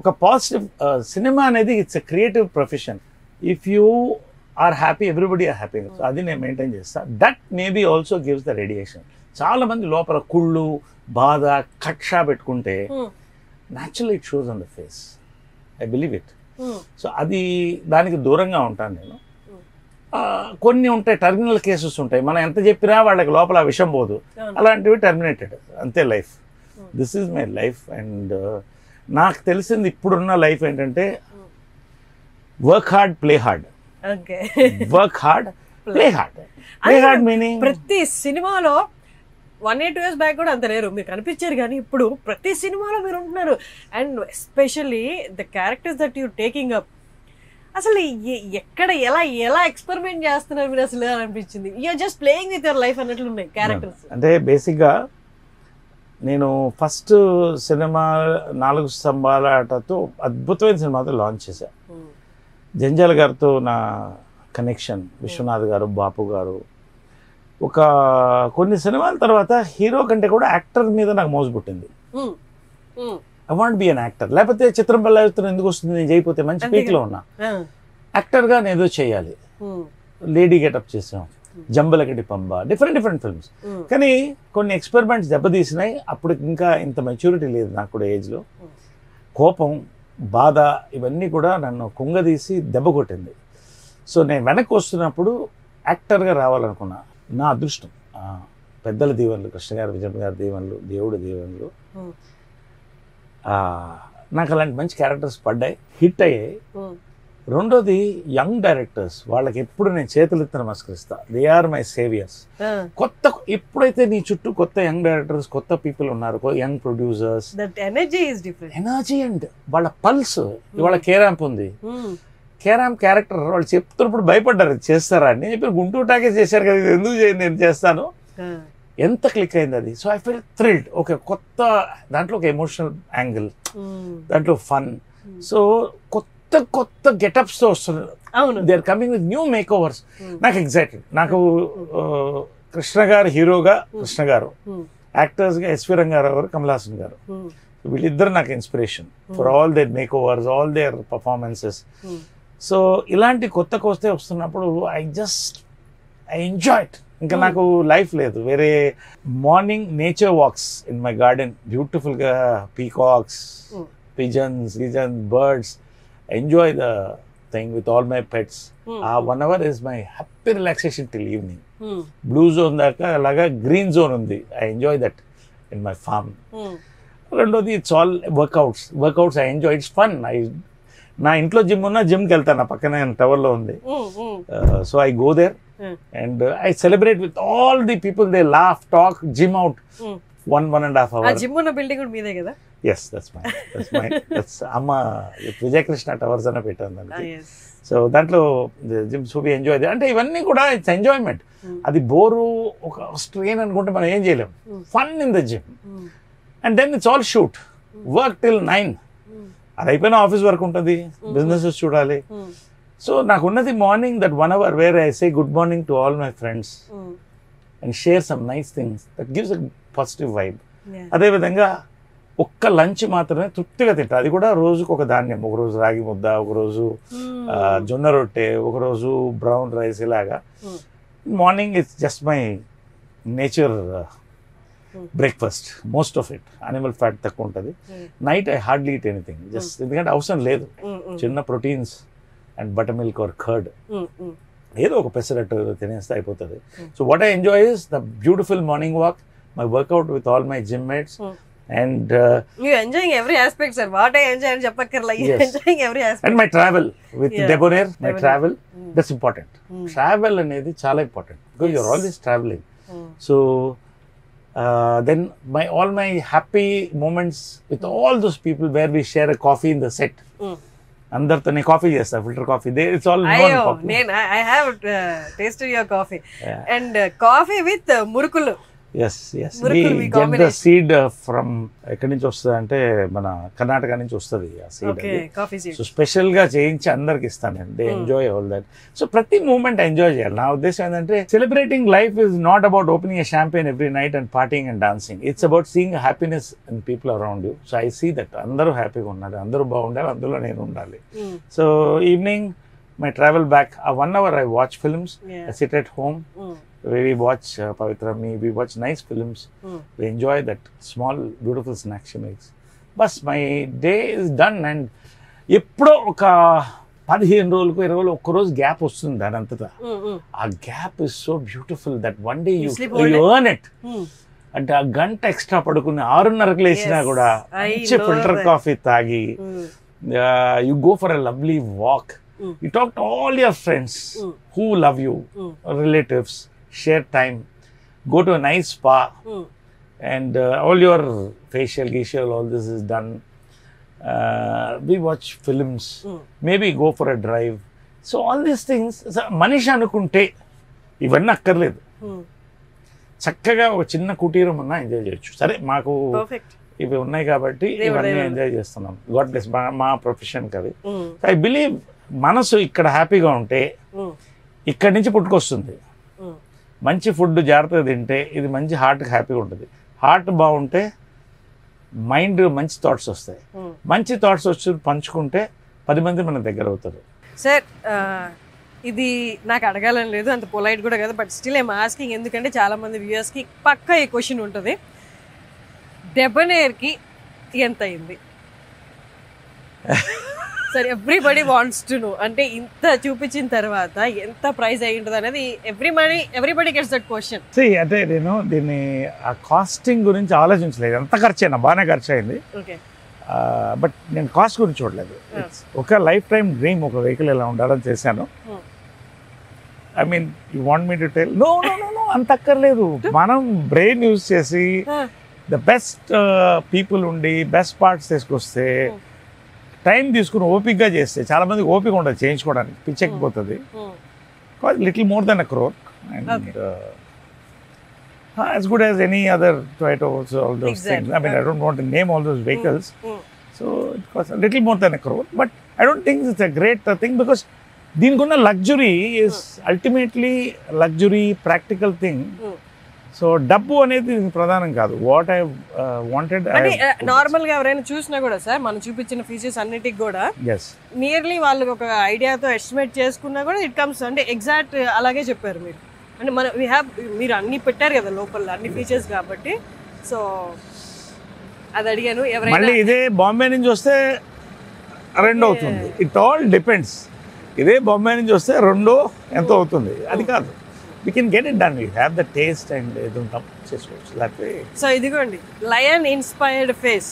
ఒక పాజిటివ్ సినిమా అనేది it's a creative profession. If you are happy, everybody are happy. So అది నేను maintain చేస్తాను. That maybe also gives the radiation. చాలా మంది లోపల కుళ్ళు, బాధ, కక్ష పెట్టుకుంటే natural it shows on the face. I believe it. So అది దానికి దూరంగా ఉంటాను నేను. కొన్ని ఉంటాయి టర్మినల్ కేసెస్ ఉంటాయి, మనం ఎంత చెప్పినా వాళ్ళకి లోపల ఆ విషయం పోదు, అలాంటివి టర్మినేటెడ్, అంతే life. This is my life. And నాకు తెలిసింది ఇప్పుడున్న లైఫ్ ఏంటంటే work hard, play hard. Work hard, play hard. Play hard meaning ప్రతి సినిమాలో 1-2 years బ్యాక్ కూడా అంత లేరు, మీరు కనిపించారు, కానీ ఇప్పుడు ప్రతి సినిమాలో మీరు ఉంటున్నారు. And especially the characters that you taking up, అసలు ఎక్కడ ఎలా ఎక్స్పెరిమెంట్ చేస్తున్నారు మీరు అసలు అనిపించింది. You're just playing with your life అన్నట్లు ఉన్నాయి క్యారెక్టర్స్. అంటే బేసిక్గా నేను ఫస్ట్ సినిమా 4 స్తంభాల ఆటతో అద్భుతమైన సినిమాతో లాంచ్ చేశాను. జంజాల గారితో నా కనెక్షన్, విశ్వనాథ్ గారు, బాపు గారు. ఒక కొన్ని సినిమాల తర్వాత హీరో కంటే కూడా యాక్టర్ మీద నాకు మోజు పుట్టింది. I want be an actor. లేకపోతే చిత్రం పల్లవిత్రం ఎందుకు వస్తుంది, నేను చేయకపోతే మంచి పీక్లో ఉన్నా. యాక్టర్గా నేను ఏదో చేయాలి. లేడీ గెటప్ చేసాం, జంబలకటి పంబ, డిఫరెంట్ ఫిల్మ్స్. కానీ కొన్ని ఎక్స్పెరిమెంట్స్ దెబ్బతీసినాయి. అప్పుడు ఇంకా ఇంత మెచ్యూరిటీ లేదు నాకు కూడా ఏజ్లో. కోపం, బాధ ఇవన్నీ కూడా నన్ను కుంగదీసి దెబ్బ కొట్టింది. సో నేను వెనక్కి వస్తున్నప్పుడు యాక్టర్గా రావాలనుకున్నా. నా అదృష్టం, పెద్దల దీవెనలు, కృష్ణ గారు, విజయ్ గారి దీవెనలు, దేవుడి దీవెనలు, నాకు అలాంటి మంచి క్యారెక్టర్స్ పడ్డాయి, హిట్ అయ్యాయి. రెండోది యంగ్ డైరెక్టర్స్, వాళ్ళకి ఎప్పుడు నేను చేతులెత్తి నమస్కరిస్తా. They are my saviours. ఎప్పుడైతే నీ చుట్టూ కొత్త యంగ్ డైరెక్టర్స్, కొత్త పీపుల్ ఉన్నారు, యంగ్ ప్రొడ్యూసర్స్, ఎనర్జీ అండ్ వాళ్ళ పల్స్. ఇవాళ కేరాంప్ ఉంది, కేరాంప్ క్యారెక్టర్ వాళ్ళు చెప్తున్నప్పుడు భయపడ్డారు, చేస్తారా అని. చెప్పి గుంటూరు టాకే చేశారు కదా, ఇది ఎందుకు చేయండి, నేను చేస్తాను. ఎంత క్లిక్ అయింది అది. So I feel thrilled. Okay, కొత్త దాంట్లో ఒక ఎమోషనల్ యాంగిల్, దాంట్లో ఫన్. సో కొత్త గెటప్స్తో వస్తున్నారు. They are coming with new makeovers. నాకు ఎగ్జైటెడ్. నాకు కృష్ణ గారు హీరోగా, కృష్ణ గారు యాక్టర్స్గా ఎస్వి రంగారావు గారు, కమల్ హాసన్ గారు, వీళ్ళిద్దరు నాకు inspiration for all their makeovers, all their performances. So ఇలాంటి కొత్త వస్తున్నప్పుడు ఐ ఎంజాయ్ ఇట్. ఇంకా నాకు లైఫ్ లేదు వేరే. Morning nature walks in my garden, బ్యూటిఫుల్గా peacocks, pigeons, birds. Enjoy the thing with all my pets. ఆ 1 hour is my happy relaxation till evening. Blue zone దాకా అలాగా గ్రీన్ జోన్ ఉంది. I enjoy that in my farm. రెండోది it's all workouts I enjoy. It's fun. నా ఇంట్లో gym ఉన్నా జిమ్కి వెళ్తాను, నా పక్కనే టవర్లో ఉంది. So I go there and I celebrate with all the people. They laugh, talk, gym out 1.5 hours. ఆ జిమ్ ఉన్న బిల్డింగ్ కూడా మీదే కదా? Yes, that's mine. That's amma Vijay Krishna Towers ana పెట్టాను దానికి. సో దాంట్లో జిమ్ సో వి ఎంజాయ్. అంటే ఇవన్నీ కూడా ఇట్స్ ఎంజాయ్మెంట్. అది బోరు, ఒక స్ట్రెయిన్ అనుకుంటే మనం ఏం చేయలేం. Fun in the gym. And then it's all shoot, work till 9. అది అయిపోయినా ఆఫీస్ వర్క్ ఉంటుంది, బిజినెసెస్ చూడాలి. సో నాకు ఉన్నది morning that 1 hour where I say good morning to all my friends and share some nice things that gives a positive vibe. అదేవిధంగా ఒక్క lunch మాత్రమే తృప్తిగా తింటా. అది కూడా రోజుకు ఒక ధాన్యం, ఒకరోజు రాగి ముద్ద, ఒకరోజు జొన్న రొట్టె, ఒకరోజు బ్రౌన్ రైస్, ఇలాగా. Morning it's just my nature breakfast, most of it. Animal fat తక్కువ ఉంటుంది. Night I hardly eat anything, just ఎందుకంటే అవసరం లేదు. చిన్న proteins and butter milk are curd, ఏదో ఒక పెసరట్టు తినేస్తే అయిపోతుంది. So what I enjoy is the beautiful morning walk, my workout with all my gym mates, And You enjoying every aspect, sir. What I enjoy and చెప్పక్కర్లా. You enjoying every aspect. and my travel with Yeah. Debonair, my Debonair. travel, that's important. Travel అనేది చాలా important because you're always traveling. So then all my happy moments with all those people where we share a coffee in the set. అందరితో నేను coffee చేస్తా, filter coffee. It's all అయ్యో నేను I have tasted your coffee and coffee with మురుకులు. Yes get the seed from ఎక్కడి నుంచి వస్తుంది అంటే మన కర్ణాటక నుంచి వస్తుంది ఆ సీడ్. సో స్పెషల్ గా చేయించి అందరికి ఇస్తాను నేను. They enjoy all that. So ప్రతి మూమెంట్ ఎంజాయ్ చేయాలి. నా ఉద్దేశం ఏంటంటే celebrating life is not about opening a champagne every night and partying and dancing. It's about seeing happiness in people around you. So I see that అందరూ హ్యాపీగా ఉన్నారు, అందరూ బాగుండాలి, అందులో నేను ఉండాలి. So evening my travel back ఆ 1 hour I watch films. I sit at home. We watch Pavitra, we watch nice films. We enjoy that small beautiful snack she makes. Bas my day is done. And eppudo oka 15 రోజులకు 20 రోజులు ఒక్క రోజు gap వస్తుంది దాని అంతటా. ఆ gap is so beautiful that one day you earn it. అంటే ఆ గంట ఎక్స్ట్రా పడుకుని 6:30కి లేచినా కూడా మంచి ఫిల్టర్ కాఫీ తాగి you go for a lovely walk. You talk to all your friends who love you, relatives, share time, go to a nice spa, and all your facial, all this is done. We watch films, maybe go for a drive. So all these things, manish anukunte ivanna akkarledu. చక్కగా ఒక చిన్న కుటీరం ఉన్నా enjoy చేయొచ్చు. సరే మాకు ఇవి ఉన్నాయి కాబట్టి ఇవన్నీ ఎంజాయ్ చేస్తున్నాం. గాడ్ బ్లెస్ మా ప్రొఫెషన్ కది. ఐ బిలీవ్ మనసు ఇక్కడ హ్యాపీగా ఉంటే ఇక్కడి నుంచి పుట్టుకొస్తుంది. మంచి ఫుడ్ జాగ్రత్తగా తింటే ఇది మంచి హార్ట్కి హ్యాపీగా ఉంటుంది. హార్ట్ బాగుంటే మైండ్ మంచి థాట్స్ వస్తాయి. మంచి థాట్స్ వచ్చి పంచుకుంటే 10 మంది మన దగ్గర అవుతారు. సార్ ఇది నాకు అడగాలని లేదు, అంత పొలైట్ కూడా కదా, బట్ స్టిల్ ఐమ్ ఆస్కింగ్. ఎందుకంటే చాలా మంది వ్యూయర్స్కి పక్కా ఈ క్వశ్చన్ ఉంటుంది. డెబనేర్కి ఎంత అయింది? Sir everybody wants to know. అంటే ఇంత చూపించిన తర్వాత ఎంత ప్రైస్ అయి ఉంటుంది అనేది ఎవ్రీబడి గెట్స్ దట్ క్వశ్చన్. అంటే నేను దీన్ని ఆ కాస్టింగ్ గురించి ఆలోచించలేదు. ఎంత ఖర్చు అయినా బాగానే ఖర్చు అయింది. బట్ నేను కాస్ట్ గురించి చూడలేదు. ఒక లైఫ్ టైం డ్రీమ్ ఒక వెహికల్ ఎలా ఉండాలని చేశాను. I mean you want me to tell? No అంత అక్కర్లేదు. మనం బ్రెయిన్ యూజ్ చేసి ద బెస్ట్ పీపుల్ ఉండి బెస్ట్ పార్ట్స్ తీసుకొస్తే, టైం తీసుకుని ఓపిక్గా చేస్తే, చాలా మందికి ఓపిక ఉండదు చేయించుకోవడానికి, పిచ్చెక్కిపోతుంది. Little more then 1 crore and as good as any other Toyota, also all those things. I mean, I don't want to name all those vehicles. So it costs a little more than 1 crore, but I don't think it's a great thing because దీనికున్న luxury is ultimately luxury, practical thing. So డబ్బు అనేది ప్రధానం కాదు. What I wanted అంటే నార్మల్గా ఎవరైనా చూసినా కూడా sir మనం చూపించిన ఫీచర్స్ అన్నిటికి కూడా నియర్లీ వాళ్ళు ఒక ఐడియాతో ఎస్టిమేట్ చేసుకున్నా కూడా ఇట్ కమ్స్ అంటే ఎగ్జాక్ట్ అలాగే చెప్పారు మీరు. అంటే మన మీరు అన్ని పెట్టారు కదా లోపల అన్ని ఫీచర్స్ కాబట్టి. సో అది అడిగాను. ఎవరైనా మళ్ళీ ఇదే బాంబే నుంచి వస్తే 2 అవుతుంది. It all depends. ఇదే బాంబే నుంచి వస్తే 2 ఎంత అవుతుంది అది కాదు. We can get it done. We have the taste and idantam chesukochu that way. So idigondi lion inspired face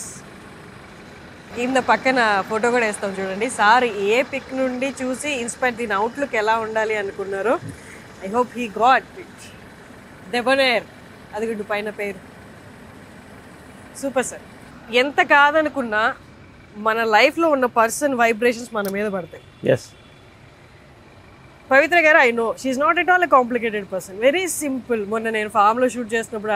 ఇంద పక్కన ఫోటో కూడా వేస్తాం చూడండి. సార్ ఏ పిక్ నుండి చూసి ఇన్స్పైర్ దీని అవుట్లుక్ ఎలా ఉండాలి అనుకున్నారు? I hope he got it. Debonair అది గుడ్డు పైన పేరు సూపర్ సార్. ఎంత కాదనుకున్నా మన లైఫ్లో ఉన్న పర్సన్ వైబ్రేషన్స్ మన మీద పడతాయి. ఎస్ పవిత్ర గారు, I know she's not at all a complicated person, very simple. మొన్న నేను ఫామ్లో షూట్ చేసినప్పుడు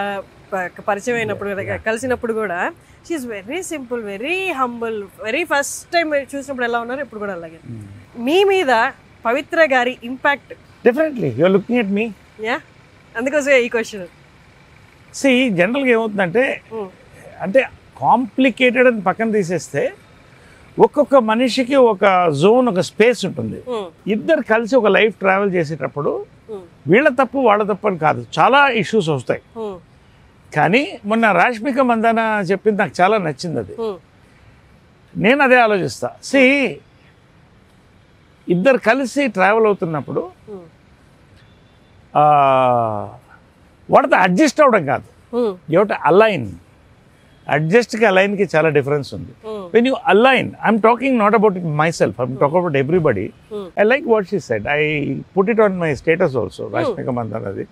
పరిచయం అయినప్పుడు కలిసినప్పుడు కూడా she's very simple, very humble. Very first time చూసినప్పుడు ఎలా ఉన్నారు ఇప్పుడు కూడా అలాగే. మీ మీద పవిత్ర గారి impact definitely you are looking at me. Yeah అందుకోసం ఈ క్వశ్చన్. సి జనరల్గా ఏమవుతుందంటే అంటే కాంప్లికేటెడ్ అని పక్కన తీసేస్తే ఒక్కొక్క మనిషికి ఒక జోన్, ఒక స్పేస్ ఉంటుంది. ఇద్దరు కలిసి ఒక లైఫ్ ట్రావెల్ చేసేటప్పుడు వీళ్ళ తప్పు వాళ్ళ తప్పు అని కాదు, చాలా ఇష్యూస్ వస్తాయి. కానీ మొన్న రాష్మిక మందాన చెప్పింది నాకు చాలా నచ్చింది. అది నేను అదే ఆలోచిస్తా. సి ఇద్దరు కలిసి ట్రావెల్ అవుతున్నప్పుడు వాటితో అడ్జస్ట్ అవ్వడం కాదు, యూ హావ్ టు అలైన్. అడ్జస్ట్కి అలైన్కి చాలా డిఫరెన్స్ ఉంది. When you align, I'm talking not about my self, I'm talking about everybody. I like what she said, I put it on my status also, Rashmika Mandan అది.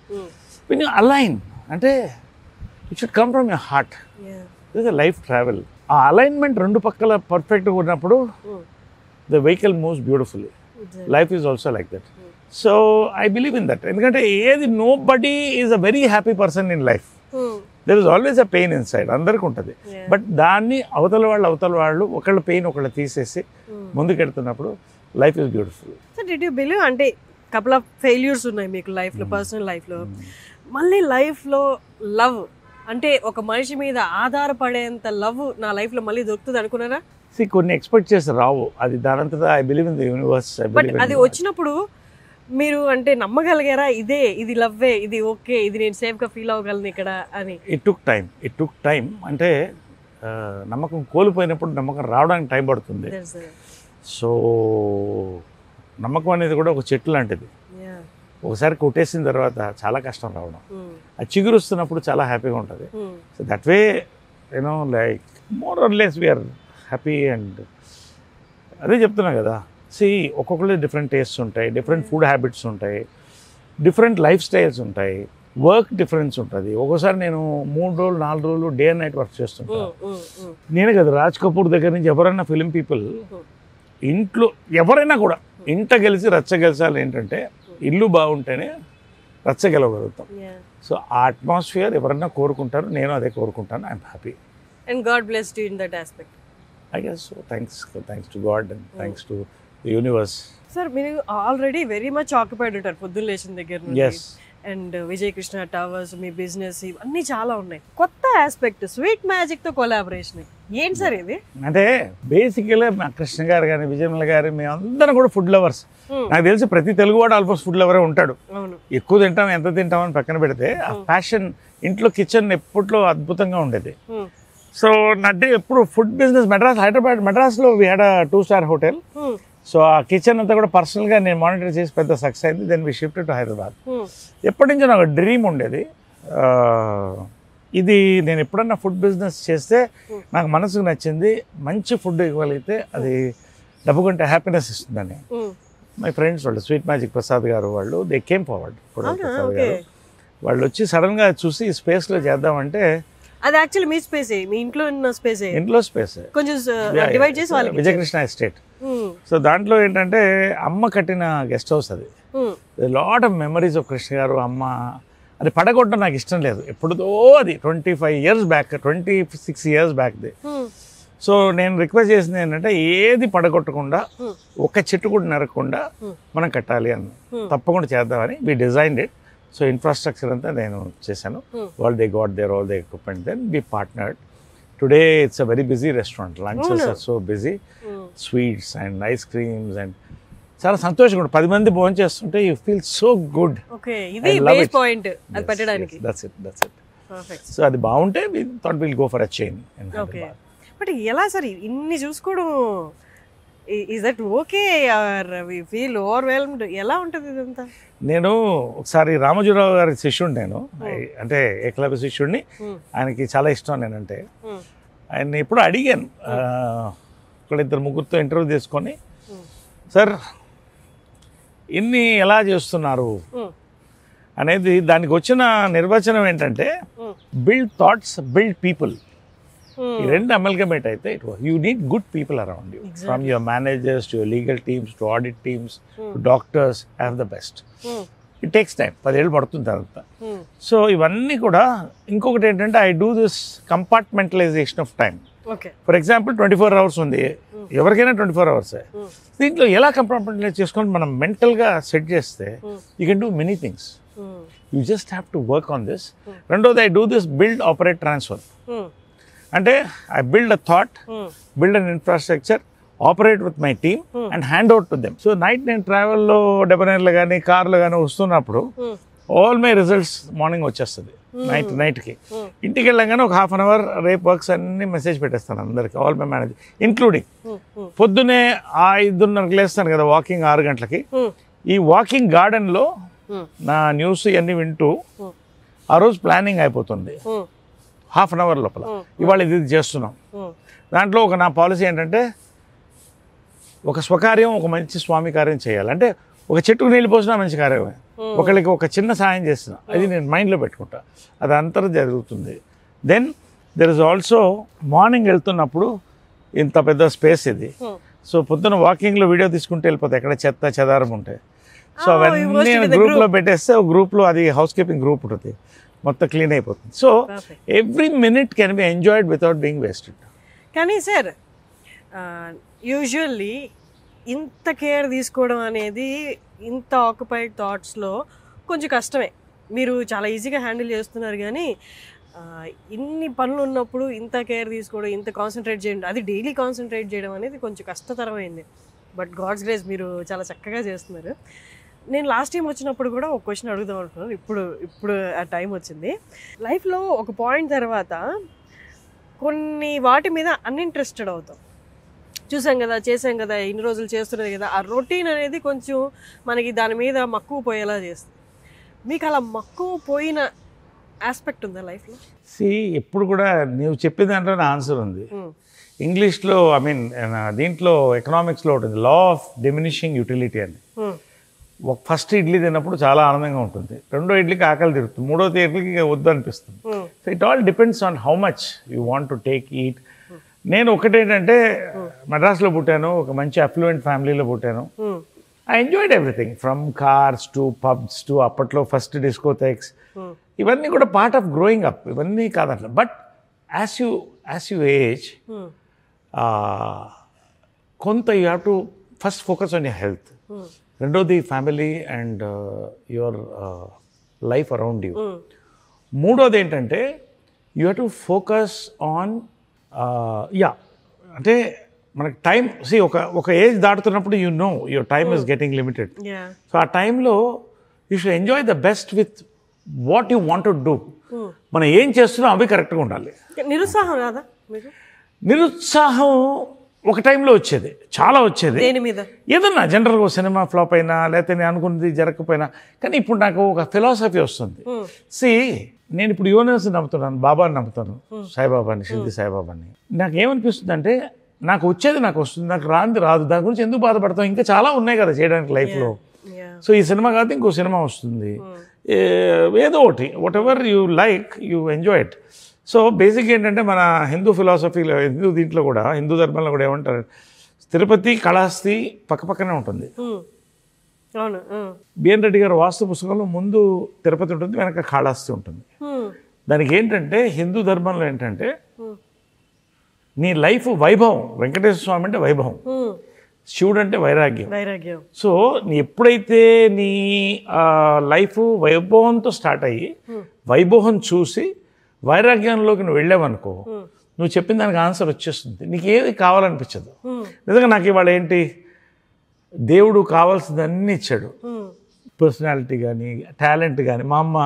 When you align అంటే it should come from your heart. This is life travel. ఆ alignment రెండు పక్కల పర్ఫెక్ట్గా ఉన్నప్పుడు the vehicle moves beautifully. Life is also like that. So I believe in that. ఎందుకంటే ఏది nobody is a very happy person in life. There is always a pain inside, అందరికి ఉంటుంది. But దాన్ని అవతల వాళ్ళు ఒకళ్ళ pain ఒకళ్ళు తీసేసి ముందుకెడుతున్నప్పుడు life is beautiful. So did you believe, అంటే కపుల్ ఆఫ్ ఫెయిల్యూర్స్ ఉన్నాయి మీకు లైఫ్లో, పర్సనల్ లైఫ్లో, మళ్ళీ లైఫ్లో లవ్ అంటే ఒక మనిషి మీద ఆధారపడేంత లవ్ నా లైఫ్లో మళ్ళీ దొరుకుతుంది అనుకున్నారా? కొన్ని ఎక్స్పెక్ట్ చేసి రావు, అది దానంతటా I believe in the universe. But అది వచ్చినప్పుడు మీరు అంటే నమ్మగలిగారా ఇది లవ్వే, ఇది ఓకే, ఇది నేను సేఫ్గా ఫీల్ అవ్వగలను ఇక్కడ అని? It took time. అంటే నమ్మకం కోల్పోయినప్పుడు నమ్మకం రావడానికి టైం పడుతుంది. సో నమ్మకం అనేది కూడా ఒక చెట్టు లాంటిది. ఒకసారి కొట్టేసిన తర్వాత చాలా కష్టం రావడం. అది చిగురుస్తున్నప్పుడు చాలా హ్యాపీగా ఉంటుంది. So that way you know like more or less we're happy. And అదే చెప్తున్నా కదా, ఒక్కొక్కరికి డిఫరెంట్ టేస్ట్స్ ఉంటాయి, డిఫరెంట్ ఫుడ్ హ్యాబిట్స్ ఉంటాయి, డిఫరెంట్ లైఫ్ స్టైల్స్ ఉంటాయి, వర్క్ డిఫరెన్స్ ఉంటుంది. ఒక్కోసారి నేను 3 రోజులు 4 రోజులు డే అండ్ నైట్ వర్క్ చేస్తుంటాను. నేను కదా రాజ్ కపూర్ దగ్గర నుంచి ఎవరైనా ఫిలిం పీపుల్ ఇంట్లో ఎవరైనా కూడా ఇంట గెలిచి రచ్చ గెలిచాలి. ఏంటంటే ఇల్లు బాగుంటేనే రచ్చ గెలవగలుగుతాం. సో ఆ అట్మాస్ఫియర్ ఎవరైనా కోరుకుంటారు, నేను అదే కోరుకుంటాను. I'm happy. And God blessed you in that aspect. I guess so. Thanks to God and thanks to the universe. Sir, మీరు ఆల్రెడీ వెరీ మచ్ ఆక్యుపైడ్ ఉంటారు పొద్దున్న లేచిన దగ్గర నుండి. Yes. And Vijay Krishna towers, me business, ఇవన్నీ చాలా ఉన్నాయి. కొత్త ఆస్పెక్ట్ స్వీట్ మ్యాజిక్ తో కొలాబరేషన్ ఏంటి సార్ ఇది? అంటే బేసికల్గా మా కృష్ణ గారు కానీ విజయమల గారు మేమందరం కూడా ఫుడ్ లవర్స్. నాకు తెలిసి ప్రతి తెలుగువాడు ఆల్మోస్ట్ ఫుడ్ లవరే ఉంటాడు. ఎక్కువ తింటాం, ఎంత తింటామని పక్కన పెడితే ఆ ప్యాషన్ ఇంట్లో కిచెన్ ఎప్పట్లో అద్భుతంగా ఉండేది. సో అంటే ఎప్పుడు ఫుడ్ బిజినెస్ హైదరాబాద్ మెడ్రాస్లో we had 2-star hotel. So ఆ కిచెన్ అంతా కూడా పర్సనల్గా నేను మానిటర్ చేసి పెద్ద సక్సెస్ అయింది. Then we shifted to Hyderabad. ఎప్పటి నుంచో నాకు డ్రీమ్ ఉండేది, ఇది నేను ఎప్పుడన్నా ఫుడ్ బిజినెస్ చేస్తే నాకు మనసుకు నచ్చింది, మంచి ఫుడ్ ఇవ్వగలిగితే అది డబ్బు కంటే హ్యాపీనెస్ ఇస్తుందని. మై ఫ్రెండ్స్ వాళ్ళు స్వీట్ మ్యాజిక్ ప్రసాద్ గారు వాళ్ళు దే కేమ్ ఫార్వర్డ్. ప్రసాద్ గారు వాళ్ళు వచ్చి సడన్గా చూసి ఈ స్పేస్లో చేద్దామంటే, అది యాక్చువల్లీ మీ స్పేసే, మీ ఇంట్లో ఉన్న స్పేసే, ఇంట్లో స్పేస్ కొంచెం డివైడ్ చేసి వాళ్ళకి విజయకృష్ణ ఎస్టేట్. సో దాంట్లో ఏంటంటే అమ్మ కట్టిన గెస్ట్ హౌస్ అది. Lot of memories of Krishna గారు, అమ్మ. అది పడగొట్టడం నాకు ఇష్టం లేదు, ఎప్పుడుదో అది 25 years బ్యాక్, 26 years బ్యాక్ది. సో నేను రిక్వెస్ట్ చేసింది ఏంటంటే ఏది పడగొట్టకుండా, ఒక చెట్టు కూడా నరకకుండా మనం కట్టాలి అని. తప్పకుండా చేద్దామని we designed it. So infrastructure అంతా నేను చేశాను. They got their all the equipment. Then we partnered. Today it's a very busy restaurant. Lunches are so busy. Sweets and ice creams and చాలా సంతోషంగా ఉంటుంది. 10 మంది భోజనం చేస్తుంటే you feel so good. So అది బాగుంటే we thought will go for a chain. But ఎలా sir ఇన్ని చూసుకోవడం, is that okay or we feel overwhelmed? ఎలా ఉంటుంది ఇదంతా? నేను ఒకసారి రామోజీరావు గారి శిష్యుడు, నేను అంటే ఏకలవ్య శిష్యుడిని. ఆయనకి చాలా ఇష్టం నేనంటే. ఆయన్ని ఎప్పుడు అడిగాను, ఒకళ్ళిద్దరు ముగ్గురితో ఇంటర్వ్యూ తీసుకొని, సార్ ఇన్ని ఎలా చేస్తున్నారు అనేది. దానికి వచ్చిన నిర్వచనం ఏంటంటే బిల్డ్ థాట్స్, బిల్డ్ పీపుల్. ఈ రెండు అమల్గమేట్ అయితే you need good people around you, from your managers to your legal teams to audit teams to doctors, have the best. It takes time, 10 ఏళ్ళు పడుతుంది తర్వాత. సో ఇవన్నీ కూడా. ఇంకొకటి ఏంటంటే I do this compartmentalization of time. For example 24 hours ఉంది, ఎవరికైనా 24 hours. దీంట్లో ఎలా కంపార్ట్మెంటలైజ్ చేసుకొని మనం మెంటల్గా సెట్ చేస్తే you can do many things. You just have to work on this. రెండోది I do this build, operate, transfer. అంటే I build a thought, build an infrastructure, operate with my team and hand out to them. So night నేను ట్రావెల్లో డెబనైర్లో కానీ కార్లో కానీ వస్తున్నప్పుడు all my results morning వచ్చేస్తుంది. నైట్కి ఇంటికి వెళ్ళగానే ఒక 1/2 hour రేపు వర్క్స్ అన్ని మెసేజ్ పెట్టేస్తాను అందరికి, ఆల్ మై మేనేజర్ ఇంక్లూడింగ్. పొద్దునే 5:30కి లేస్తాను కదా వాకింగ్, 6 గంటలకి. ఈ వాకింగ్ గార్డెన్లో నా న్యూస్ ఇవన్నీ వింటూ ఆ రోజు ప్లానింగ్ అయిపోతుంది. హాఫ్ అన్ అవర్ లోపల ఇవాళ ఇది చేస్తున్నాం. దాంట్లో నా పాలసీ ఏంటంటే ఒక స్వకార్యం ఒక మంచి స్వామి కార్యం చేయాలి. అంటే ఒక చెట్టుకు నీళ్ళు పోసినా మంచి కార్యమే, ఒకళ్ళకి ఒక చిన్న సాయం చేసిన అది నేను మైండ్లో పెట్టుకుంటా, అది అంతా జరుగుతుంది. Then there is also morning వెళ్తున్నప్పుడు ఇంత పెద్ద స్పేస్ ఇది, సో పొద్దున్న వాకింగ్లో వీడియో తీసుకుంటే వెళ్ళిపోతాయి ఎక్కడ చెత్త చెదారం ఉంటాయి. సో అవన్నీ గ్రూప్లో పెట్టేస్తే ఒక గ్రూప్లో అది హౌస్ కీపింగ్ గ్రూప్ ఉంటుంది, మొత్తం క్లీన్ అయిపోతుంది. So every minute can be enjoyed without being wasted. కానీ సార్ యూజువల్లీ ఇంత కేర్ తీసుకోవడం అనేది ఇంత ఆక్యుపైడ్ థాట్స్లో కొంచెం కష్టమే. మీరు చాలా ఈజీగా హ్యాండిల్ చేస్తున్నారు, కానీ ఇన్ని పనులు ఉన్నప్పుడు ఇంత కేర్ తీసుకోవడం, ఇంత కాన్సన్ట్రేట్ చేయడం, అది డైలీ కాన్సన్ట్రేట్ చేయడం అనేది కొంచెం కష్టతరమైంది. బట్ గాడ్స్ గ్రేస్ మీరు చాలా చక్కగా చేస్తున్నారు. నేను లాస్ట్ టైం వచ్చినప్పుడు కూడా ఒక క్వశ్చన్ అడుగుదాం అనుకున్నాను, ఇప్పుడు ఆ టైం వచ్చింది. లైఫ్లో ఒక పాయింట్ తర్వాత కొన్ని వాటి మీద అన్ఇంట్రెస్టెడ్ అవుతాం. చూసాం కదా, చేసాం కదా, ఇన్ని రోజులు చేస్తున్నది కదా, ఆ రొటీన్ అనేది కొంచెం మనకి దాని మీద మక్కువ పోయేలా చేస్తుంది. మీకు అలా మక్కువ పోయిన ఆస్పెక్ట్ ఉందా లైఫ్లో? ఎప్పుడు కూడా నువ్వు చెప్పిన దాంట్లో నా ఆన్సర్ ఉంది. ఇంగ్లీష్లో దీంట్లో ఎకనామిక్స్లో ఉంటుంది లా ఆఫ్ డిమినిషింగ్ యూటిలిటీ అని. ఫస్ట్ ఇడ్లీ తిన్నప్పుడు చాలా ఆనందంగా ఉంటుంది, రెండో ఇడ్లీకి ఆకలి తిరుగుతుంది, మూడో ఇడ్లీకి వద్దు అనిపిస్తుంది. So it all depends on how much you want to take eat. నేను ఒకటేంటంటే మద్రాస్లో పుట్టాను, ఒక మంచి అఫ్లూయెంట్ ఫ్యామిలీలో పుట్టాను. I enjoyed everything from cars to pubs to అప్పట్లో ఫస్ట్ డిస్కోథెక్స్, ఇవన్నీ కూడా పార్ట్ ఆఫ్ గ్రోయింగ్ అప్, ఇవన్నీ కాదట్లా. బట్ యాజ్ యూ ఏజ్ కొంత you have to first focus on your health, రెండోది family and your life around you. మూడోది ఏంటంటే you have to focus on అంటే మనకి టైం ఒక ఏజ్ దాటుతున్నప్పుడు you know your time is getting limited. So ఆ టైంలో you should enjoy the best with what you want to do. మనం ఏం చేస్తున్నాం అవి కరెక్ట్గా ఉండాలి. నిరుత్సాహం రాదా? నిరుత్సాహం ఒక టైంలో వచ్చేది, చాలా వచ్చేది. ఏదన్నా జనరల్గా సినిమా ఫ్లాప్ అయినా లేకపోతే నేను అనుకున్నది జరగకపోయినా. కానీ ఇప్పుడు నాకు ఒక ఫిలాసఫీ వస్తుంది. నేను ఇప్పుడు యూనివర్స్ నమ్ముతున్నాను, బాబాని నమ్ముతాను, సాయిబాబాని, షిర్డీ సాయిబాబాని. నాకు ఏమనిపిస్తుంది అంటే నాకు వచ్చేది నాకు వస్తుంది, నాకు రాంది రాదు, దాని గురించి ఎందుకు బాధపడతాం, ఇంకా చాలా ఉన్నాయి కదా చేయడానికి లైఫ్లో. సో ఈ సినిమా కాదు ఇంకో సినిమా వస్తుంది, ఏదో ఒకటి, what ever you like you enjoy it. So basic ఏంటంటే మన హిందూ ఫిలాసఫీలో, దీంట్లో కూడా, హిందూ ధర్మంలో కూడా ఏమంటారు, తిరుపతి కళాస్తి పక్కపక్కనే ఉంటుంది. బిఎన్ రెడ్డి గారు వాస్తు పుస్తకంలో ముందు తిరుపతి ఉంటుంది, వెనక కాళహస్తి ఉంటుంది. దానికి ఏంటంటే హిందూ ధర్మంలో ఏంటంటే నీ లైఫ్ వైభవం, వెంకటేశ్వర స్వామి అంటే వైభవం, శివుడు అంటే వైరాగ్యం. సో ఎప్పుడైతే నీ లైఫ్ వైభవంతో స్టార్ట్ అయ్యి వైభవం చూసి వైరాగ్యంలోకి నువ్వు వెళ్ళావనుకో, నువ్వు చెప్పిన దానికి ఆన్సర్ వచ్చేస్తుంది, నీకు ఏది కావాలనిపించదు. నిజంగా నాకు ఇవాళ ఏంటి, దేవుడు కావాల్సింది అన్నీ ఇచ్చాడు, పర్సనాలిటీ కానీ టాలెంట్ కానీ, మా అమ్మ.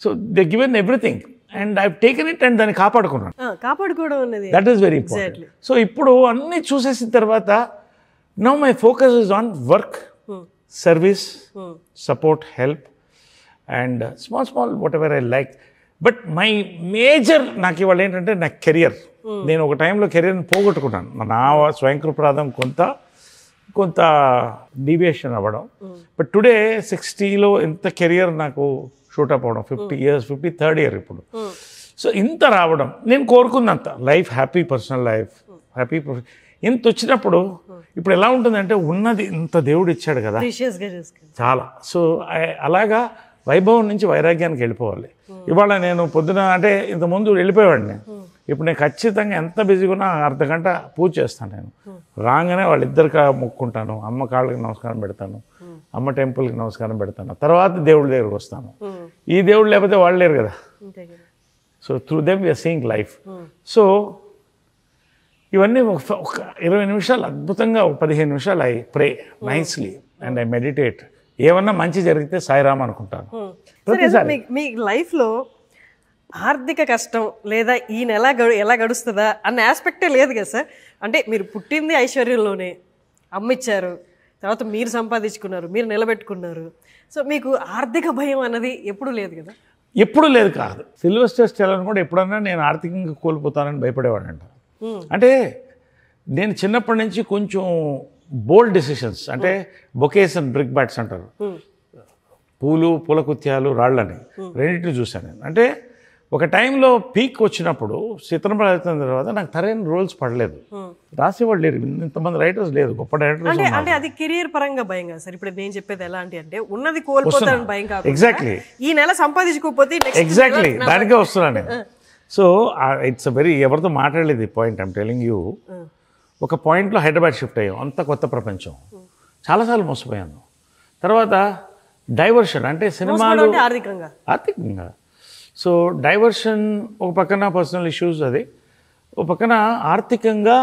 So they given everything and I taken it and దాన్ని కాపాడుకోవడం అనేది that is very important. So ఇప్పుడు అన్నీ చూసేసిన తర్వాత now my focus is on work, service, support, help and small what ever I like. But my major నాకు ఇవాళ ఏంటంటే నా కెరియర్. నేను ఒక టైంలో కెరియర్ని పోగొట్టుకున్నాను, నా స్వయంకృపరాధం కొంత డీవియేషన్ అవ్వడం. బట్ టుడే 60లో ఇంత కెరియర్ నాకు షూటప్ అవ్వడం, 50 years, 53rd year ఇప్పుడు. సో ఇంత రావడం నేను కోరుకున్నంత life, happy personal life, happy ఇంత వచ్చినప్పుడు ఇప్పుడు ఎలా ఉంటుందంటే ఉన్నది ఇంత దేవుడు ఇచ్చాడు కదా చాలా. సో అలాగా వైభవం నుంచి వైరాగ్యానికి వెళ్ళిపోవాలి. ఇవాళ నేను పొద్దున అంటే ఇంతకుముందు వెళ్ళిపోయేవాడిని, ఇప్పుడు నేను ఖచ్చితంగా ఎంత బిజీగా ఉన్నా అర్ధగంట పూజ చేస్తాను. నేను రాగానే వాళ్ళిద్దరికి మొక్కుంటాను, అమ్మ కాళ్ళకి నమస్కారం పెడతాను, అమ్మ టెంపుల్కి నమస్కారం పెడతాను, తర్వాత దేవుడి దగ్గరికి వస్తాను. ఈ దేవుడు లేకపోతే వాళ్ళు లేరు కదా. So through them we're seeing life. So ఇవన్నీ ఒక 20 నిమిషాలు అద్భుతంగా, ఒక 15 నిమిషాలు I pray nicely and I meditate. ఏమన్నా మంచి జరిగితే సాయిరామ్ అనుకుంటాను. మీ లైఫ్లో ఆర్థిక కష్టం లేదా ఈ నెల ఎలా గడుస్తుందా అన్న ఆస్పెక్టే లేదు కదా సార్. అంటే మీరు పుట్టింది ఐశ్వర్యంలోనే, అమ్మిచ్చారు, తర్వాత మీరు సంపాదించుకున్నారు, మీరు నిలబెట్టుకున్నారు. సో మీకు ఆర్థిక భయం అన్నది ఎప్పుడూ లేదు కదా. ఎప్పుడు లేదు కాదు. సిల్వెస్టర్ స్టాలోన్ కూడా ఎప్పుడన్నా నేను ఆర్థికంగా కోల్పోతానని భయపడేవాడంట. అంటే నేను చిన్నప్పటి నుంచి కొంచెం బోల్డ్ డెసిషన్స్, అంటే బొకేస్ అండ్ బ్రిక్ బ్యాట్స్ అంటారు, పూల కుత్యాలు రాళ్ళని రెండింటిని చూశాను నేను. అంటే ఒక టైంలో పీక్ వచ్చినప్పుడు చిత్రం అయిన తర్వాత నాకు సరైన రోల్స్ పడలేదు, రాసేవాళ్ళు లేరు, ఇంతమంది రైటర్స్ లేదు, గొప్ప డైరెక్టర్స్. అంటే అది కెరియర్ పరంగా భయం కదా సార్. ఇప్పుడు నేను చెప్పేది ఎలాంటి అంటే ఉన్నది కోల్పోతానని భయం కాదు. ఎగ్జాక్ట్లీ, ఈ నెల సంపాదించుకోకపోతే ఎగ్జాక్ట్లీ దానికే వస్తున్నాను నేను. సో ఇట్స్ వెరీ, ఎవరితో మాట్లాడలేదు ఈ పాయింట్, ఐమ్ టెలింగ్ యూ. ఒక పాయింట్లో హైదరాబాద్ షిఫ్ట్ అయ్యాం, అంత కొత్త ప్రపంచం, చాలాసార్లు మోసపోయాను. తర్వాత డైవర్షన్, అంటే సినిమాలు ఆర్థికంగా. సో డైవర్షన్ ఒక పక్కన పర్సనల్ ఇష్యూస్, అది ఒక పక్కన ఆర్థికంగా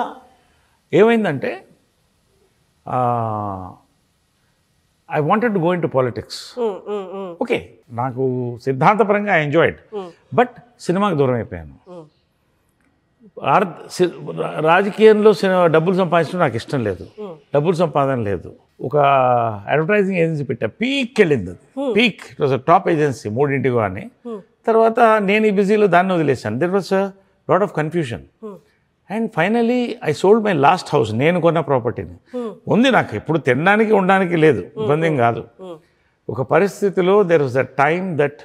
ఏమైందంటే I wanted to go in to politics. Okay, నాకు సిద్ధాంతపరంగా ఐ ఎంజాయ్డ్, బట్ సినిమాకి దూరం అయిపోయాను. రాజకీయంలో డబ్బులు సంపాదించడం నాకు ఇష్టం లేదు, డబ్బులు సంపాదన లేదు. ఒక అడ్వర్టైజింగ్ ఏజెన్సీ పెట్టా, పీక్ వెళ్ళింది అది, peak. It was top agency, 3 అని. తర్వాత నేను ఈ బిజీలో దాన్ని వదిలేశాను. There was a lot of confusion. And finally I sold my last house, నేను కొన్న ప్రాపర్టీని. ఉంది నాకు, ఎప్పుడు తినడానికి ఉండడానికి లేదు, ఇబ్బంది ఏం కాదు. ఒక పరిస్థితిలో there was a time that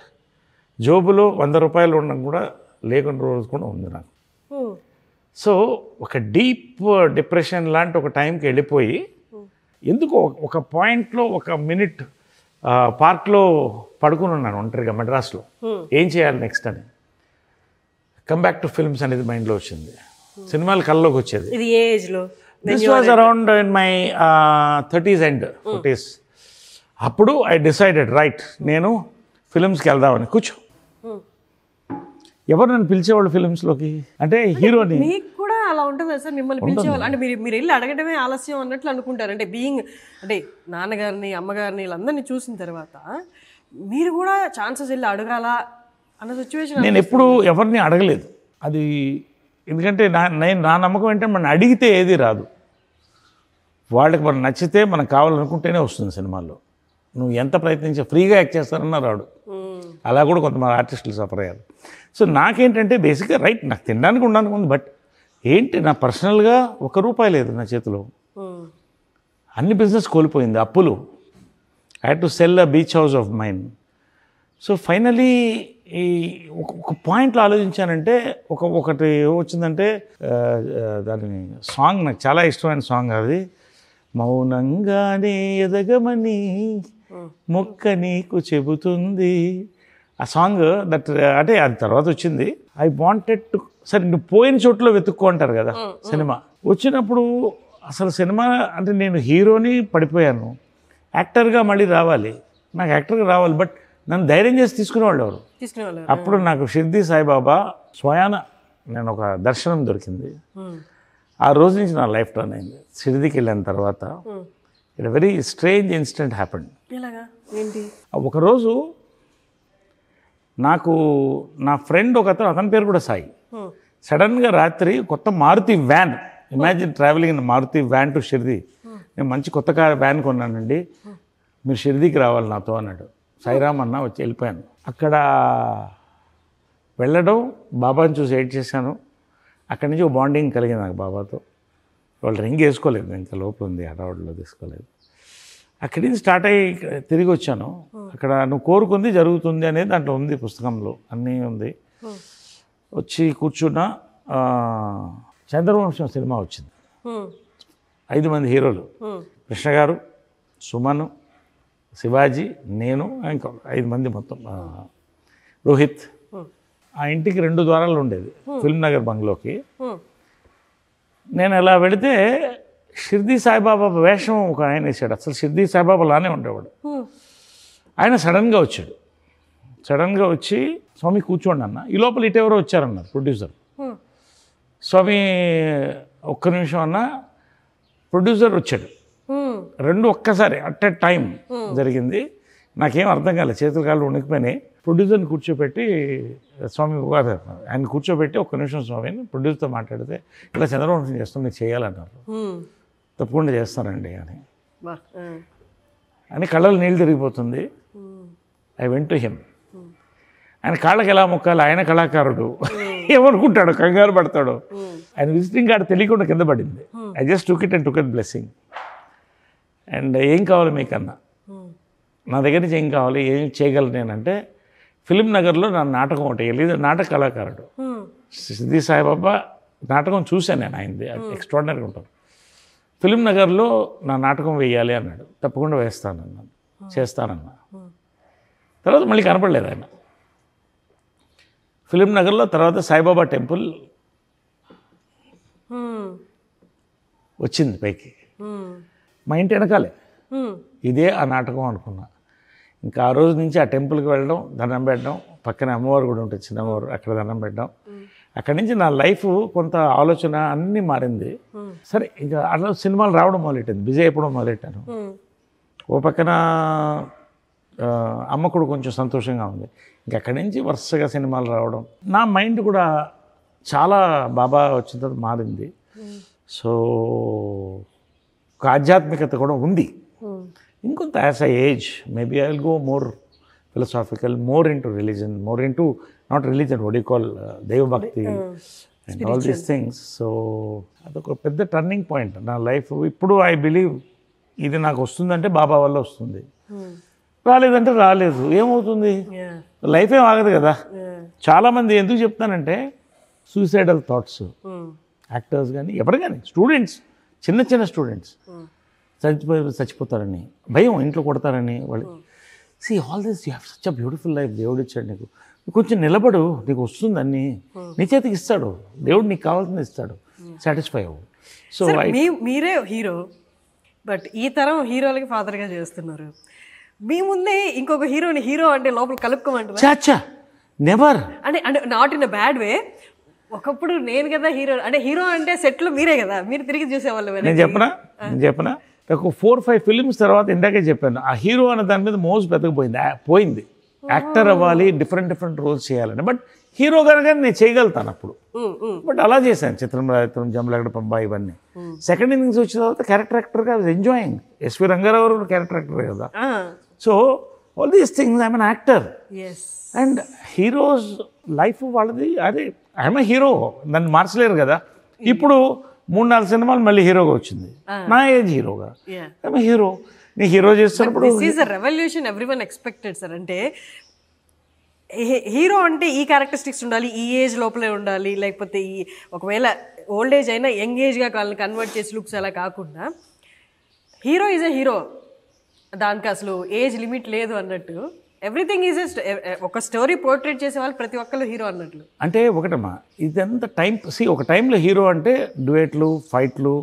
జోబులో 100 రూపాయలు ఉండడం కూడా లేకుండా రోజు కూడా ఉంది నాకు. సో ఒక డీప్ డిప్రెషన్ లాంటి ఒక టైంకి వెళ్ళిపోయి, ఎందుకో ఒక పాయింట్లో ఒక మినిట్ పార్క్లో పడుకుని ఉన్నాను ఒంటరిగా మద్రాసులో, ఏం చేయాలి నెక్స్ట్ అని. కమ్ బ్యాక్ టు ఫిల్మ్స్ అనేది మైండ్లో వచ్చింది, సినిమాలు కళ్ళలోకి వచ్చేది. ఇది ఏ ఏజ్లో? This was around in my 30s and 40s. అప్పుడు ఐ డిసైడెడ్, రైట్, నేను ఫిల్మ్స్కి వెళ్దామని. కూర్చో, ఎవరు నన్ను పిలిచేవాళ్ళు ఫిల్మ్స్లోకి, అంటే హీరోని. మీకు కూడా అలా ఉంటుంది సార్, మిమ్మల్ని పిలిచేవాళ్ళు అంటే మీరు వెళ్ళి అడగడమే ఆలస్యం అన్నట్లు అనుకుంటారు. అంటే అంటే నాన్నగారిని అమ్మగారిని వీళ్ళందరినీ చూసిన తర్వాత మీరు కూడా ఛాన్సెస్ వెళ్ళి అడగాల అన్న సిచ్యువేషన్. నేను ఎప్పుడు ఎవరిని అడగలేదు అది, ఎందుకంటే నా నమ్మకం ఏంటంటే మనం అడిగితే ఏది రాదు, వాళ్ళకి మనం నచ్చితే మనకు కావాలనుకుంటేనే వస్తుంది. సినిమాల్లో నువ్వు ఎంత ప్రయత్నించా ఫ్రీగా యాక్ట్ చేస్తారన్నా రాడు. అలా కూడా కొంతమంది ఆర్టిస్టులు సఫర్ అయ్యారు. సో నాకేంటంటే బేసిక్గా రైట్, నాకు తినడానికి ఉండడానికి ఉంది, బట్ ఏంటి నా పర్సనల్గా ₹1 లేదు నా చేతిలో. అన్ని బిజినెస్ కోల్పోయింది, అప్పులు. I had to sell a beach house of mine. So finally ఈ ఒక పాయింట్లో ఆలోచించానంటే ఒకటి వచ్చిందంటే, దాని సాంగ్ నాకు చాలా ఇష్టమైన సాంగ్ అది, మౌనంగానే ఎదగమని మొక్క నీకు చెబుతుంది. ఆ సాంగ్ దట్, అంటే అది తర్వాత వచ్చింది. ఐ వాంటెడ్ టు, సరే నువ్వు పోయిన చోట్ల వెతుక్కో అంటారు కదా సినిమా. వచ్చినప్పుడు అసలు సినిమా అంటే నేను హీరోని పడిపోయాను, యాక్టర్గా మళ్ళీ రావాలి, నాకు యాక్టర్గా రావాలి, బట్ నన్ను ధైర్యం చేసి తీసుకునేవాళ్ళు ఎవరు? అప్పుడు నాకు షిర్దీ సాయిబాబా స్వయాన నేను ఒక దర్శనం దొరికింది. ఆ రోజు నుంచి నా లైఫ్ టర్న్ అయింది. షిర్దీకి వెళ్ళిన తర్వాత it very strange incident happened. ఒకరోజు నాకు నా ఫ్రెండ్ ఒకతను, అతని పేరు కూడా సాయి, సడన్గా రాత్రి కొత్త Maruti van, imagine travelling in Maruti van to Shirdi. నేను మంచి కొత్త వ్యాన్ కొన్నానండి, మీరు షిర్దీకి రావాలి నాతో అన్నాడు. సాయిరామ్ అన్న, వచ్చి వెళ్ళిపోయాను. అక్కడ వెళ్ళడం, బాబాని చూసి ఎయిట్ చేశాను. అక్కడి నుంచి ఒక బాండింగ్ కలిగింది నాకు బాబాతో. వాళ్ళు రింగ్ వేసుకోలేదు, ఇంకా లోపల ఉంది, హడావుడిలో తీసుకోలేదు. అక్కడి నుంచి స్టార్ట్ అయ్యి తిరిగి వచ్చాను. అక్కడ నువ్వు కోరుకుంది జరుగుతుంది అనేది దాంట్లో ఉంది, పుస్తకంలో అన్నీ ఉంది. వచ్చి కూర్చున్న చంద్రవంశం సినిమా వచ్చింది. 5 మంది హీరోలు, కృష్ణ గారు, సుమన్, శివాజీ, నేను, ఇంకా 5 మంది మొత్తం, రోహిత్. ఆ ఇంటికి 2 ద్వారాలు ఉండేది, ఫిల్మ్ నగర్ బంగ్లోకి. నేను అలా వెళితే షిర్దీ సాయిబాబా వేషం ఒక ఆయన వేసాడు. అసలు షిర్దీ సాయిబాబా లానే ఉండేవాడు. ఆయన సడన్గా వచ్చాడు. సడన్గా వచ్చి, స్వామి కూర్చోండి అన్న. ఈ లోపల ఇటెవరో వచ్చారన్నారు ప్రొడ్యూసర్. స్వామి ఒక్క నిమిషం అన్న, ప్రొడ్యూసర్ వచ్చాడు. 2 ఒక్కసారి అట్ ఎ టైం జరిగింది. నాకేం అర్థం కాలేదు, చేతుల కాళ్ళు వణికిపోయినాయి. ప్రొడ్యూసర్ని కూర్చోబెట్టి, స్వామి ఆయన కూర్చోబెట్టి, ఒక్క నిమిషం స్వామిని ప్రొడ్యూసర్తో మాట్లాడితే, ఇలా చంద్రవంశం చేస్తాం, మీరు చేయాలన్నారు. తప్పకుండా చేస్తానండి అని కళ్ళలో నీళ్ళు తిరిగిపోతుంది. ఐ వెంట్ టు హిమ్ ఆయన కాళ్ళకి ఎలా మొక్కాలి, ఆయన కళాకారుడు, ఏమనుకుంటాడు, కంగారు పడతాడు. ఆయన విజిటింగ్ కార్డు తెలియకుండా కింద పడింది. I just took it and took it blessing. And ఏం కావాలి మీకన్నా, నా దగ్గర నుంచి ఏం కావాలి, ఏం చేయగలను నేనంటే, ఫిలిం నగర్లో నా నాటకం ఒకటి వెళ్ళి, నాటక కళాకారుడు సిద్ధి సాయిబాబా నాటకం చూశాను నేను, ఆయనది ఎక్స్ట్రాడినరీగా ఉంటుంది. ఫిలిం నగర్లో నా నాటకం వేయాలి అన్నాడు. తప్పకుండా వేస్తానన్నాను, చేస్తానన్నా. తర్వాత మళ్ళీ కనపడలేదు ఆయన. ఫిలిం నగర్లో తర్వాత సాయిబాబా టెంపుల్ వచ్చింది పైకి, మా ఇంటి వెనకాలే. ఇదే ఆ నాటకం అనుకున్నా. ఇంకా ఆ రోజు నుంచి ఆ టెంపుల్కి వెళ్ళడం, దండం పెట్టడం, పక్కన అమ్మవారు కూడా ఉంటుంది, చిన్న అమ్మవారు, అక్కడ దండం పెట్టడం. అక్కడి నుంచి నా లైఫ్ కొంత ఆలోచన అన్నీ మారింది. సరే, ఇంకా అట్లా సినిమాలు రావడం మొదలెట్టింది, బిజీ అయిపోవడం మొదలెట్టాను. ఓ పక్కన అమ్మ కూడా కొంచెం సంతోషంగా ఉంది. ఇంకా అక్కడి నుంచి వరుసగా సినిమాలు రావడం, నా మైండ్ కూడా చాలా బాబా వచ్చిన తర్వాత మారింది. సో ఒక ఆధ్యాత్మికత కూడా ఉంది. ఇంకొంత as a age maybe I will go more philosophical, more into religion, more into not religion, what you call దైవభక్తి and all these things. So అదొక పెద్ద టర్నింగ్ పాయింట్ నా లైఫ్. ఇప్పుడు ఐ బిలీవ్ ఇది నాకు వస్తుందంటే బాబా వల్ల వస్తుంది, రాలేదంటే రాలేదు. ఏమవుతుంది, లైఫ్ ఏం ఆగదు కదా. చాలామంది ఎందుకు చెప్తానంటే సూసైడల్ థాట్స్, యాక్టర్స్ కానీ ఎవరు కానీ, స్టూడెంట్స్, చిన్న చిన్న స్టూడెంట్స్ చచ్చిపోతారని భయం, ఇంట్లో కొడతారని వాళ్ళు. See all this you have such a beautiful life, దేవుడు ఇచ్చాడు నీకు, కొంచెం నిలబడు, నీకు వస్తుంది అన్నీ నీ చేతికి ఇస్తాడు దేవుడు, నీకు కావాల్సింది ఇస్తాడు, సాటిస్ఫై అవ్వు. సో మీరే హీరో, బట్ ఈ తరం హీరోలకి ఫాదర్గా చేస్తున్నారు. మీ ముందే ఇంకొక హీరోని హీరో అంటే లోపల కలుపుకోమంటారు. చాచా నెవర్, అంటే అంటే not in a bad way. ఒకప్పుడు నేను కదా హీరో, అంటే హీరో అంటే సెట్లో మీరే కదా, మీరు తిరిగి చూసేవాళ్ళు. నేను చెప్పనా ఒక 4-5 ఫిలిమ్స్ తర్వాత ఇందాకే చెప్పాను, ఆ హీరో అన్న దాని మీద మోజు పెద్దకపోయింది, పోయింది. యాక్టర్ అవ్వాలి, డిఫరెంట్ రోల్స్ చేయాలని. బట్ హీరో కనుక నేను చేయగలుగుతాను అప్పుడు. బట్ అలా చేశాను, చిత్రం జంబలగడ పంబ ఇవన్నీ. సెకండ్ ఇన్నింగ్స్ వచ్చిన తర్వాత క్యారెక్టర్ యాక్టర్గా I was enjoying. SV Ranga Rao character actor కదా. So all these things I'm an actor. And heroes life వాళ్ళది, అదే ఐఎమ్ ఏ హీరో, నన్ను మార్చలేరు కదా. ఇప్పుడు 3-4 సినిమాలు మళ్ళీ హీరోగా వచ్చింది, నా ఏజ్ హీరోగా. ఐఎమ్ హీరో, నేను హీరో చేస్తున్నప్పుడు this is a revolution everyone expected sir. అంటే హీరో అంటే ఈ క్యారెక్టరిస్టిక్స్ ఉండాలి, ఈ ఏజ్ లోపలే ఉండాలి, లేకపోతే ఈ ఒకవేళ ఓల్డ్ ఏజ్ అయినా యంగ్ ఏజ్గా వాళ్ళని కన్వర్ట్ చేసి లుక్స్ అలా కాకుండా హీరో ఈజ్ ఎ హీరో, దానికి అసలు ఏజ్ లిమిట్ లేదు అన్నట్టు. ఎవ్రీథింగ్ ఈజ్ ఒక స్టోరీ పోర్ట్రేట్ చేసే వాళ్ళు ప్రతి ఒక్కరు హీరో అన్నట్లు. అంటే ఒకటమ్మా, ఇదంతా టైం. ఒక టైంలో హీరో అంటే డ్యూయెట్లు, ఫైట్లు,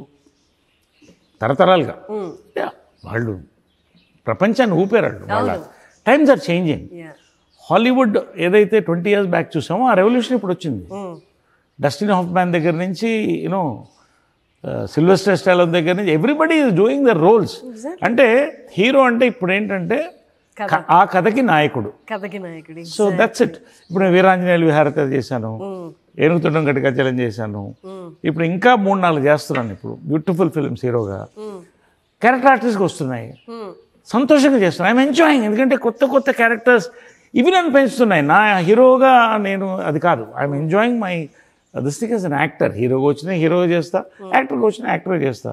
తరతరాలుగా వాళ్ళు ప్రపంచాన్ని ఊపారు. వాళ్ళ టైమ్స్ ఆర్ చేంజింగ్. హాలీవుడ్ ఏదైతే 20 years బ్యాక్ చూసామో ఆ రెవల్యూషన్ ఇప్పుడు వచ్చింది. డస్టిన్ హాఫ్మ్యాన్ దగ్గర నుంచి యూనో సిల్వెస్టర్ స్టాలోన్ దగ్గర నుంచి everybody is doing the roles. అంటే హీరో అంటే ఇప్పుడు ఏంటంటే ఆ కథకి నాయకుడు. So that's it. ఇప్పుడు వీరాంజనేయులు విహారత చేశాను, ఏనుగుతుండం గట్టికచ్చలం చేశాను, ఇప్పుడు ఇంకా 3-4 చేస్తున్నాను. ఇప్పుడు బ్యూటిఫుల్ ఫిల్మ్స్ హీరోగా క్యారెక్టర్ ఆర్టిస్ట్గా వస్తున్నాయి, సంతోషంగా చేస్తున్నాను. I'm enjoying. ఎందుకంటే కొత్త క్యారెక్టర్స్ ఇవి నన్ను పెంచుతున్నాయి. నా హీరోగా నేను అది కాదు, I'm enjoying my this thing as an actor. హీరోగా వచ్చినా హీరోగా చేస్తా, యాక్టర్గా వచ్చినా యాక్టర్గా చేస్తా.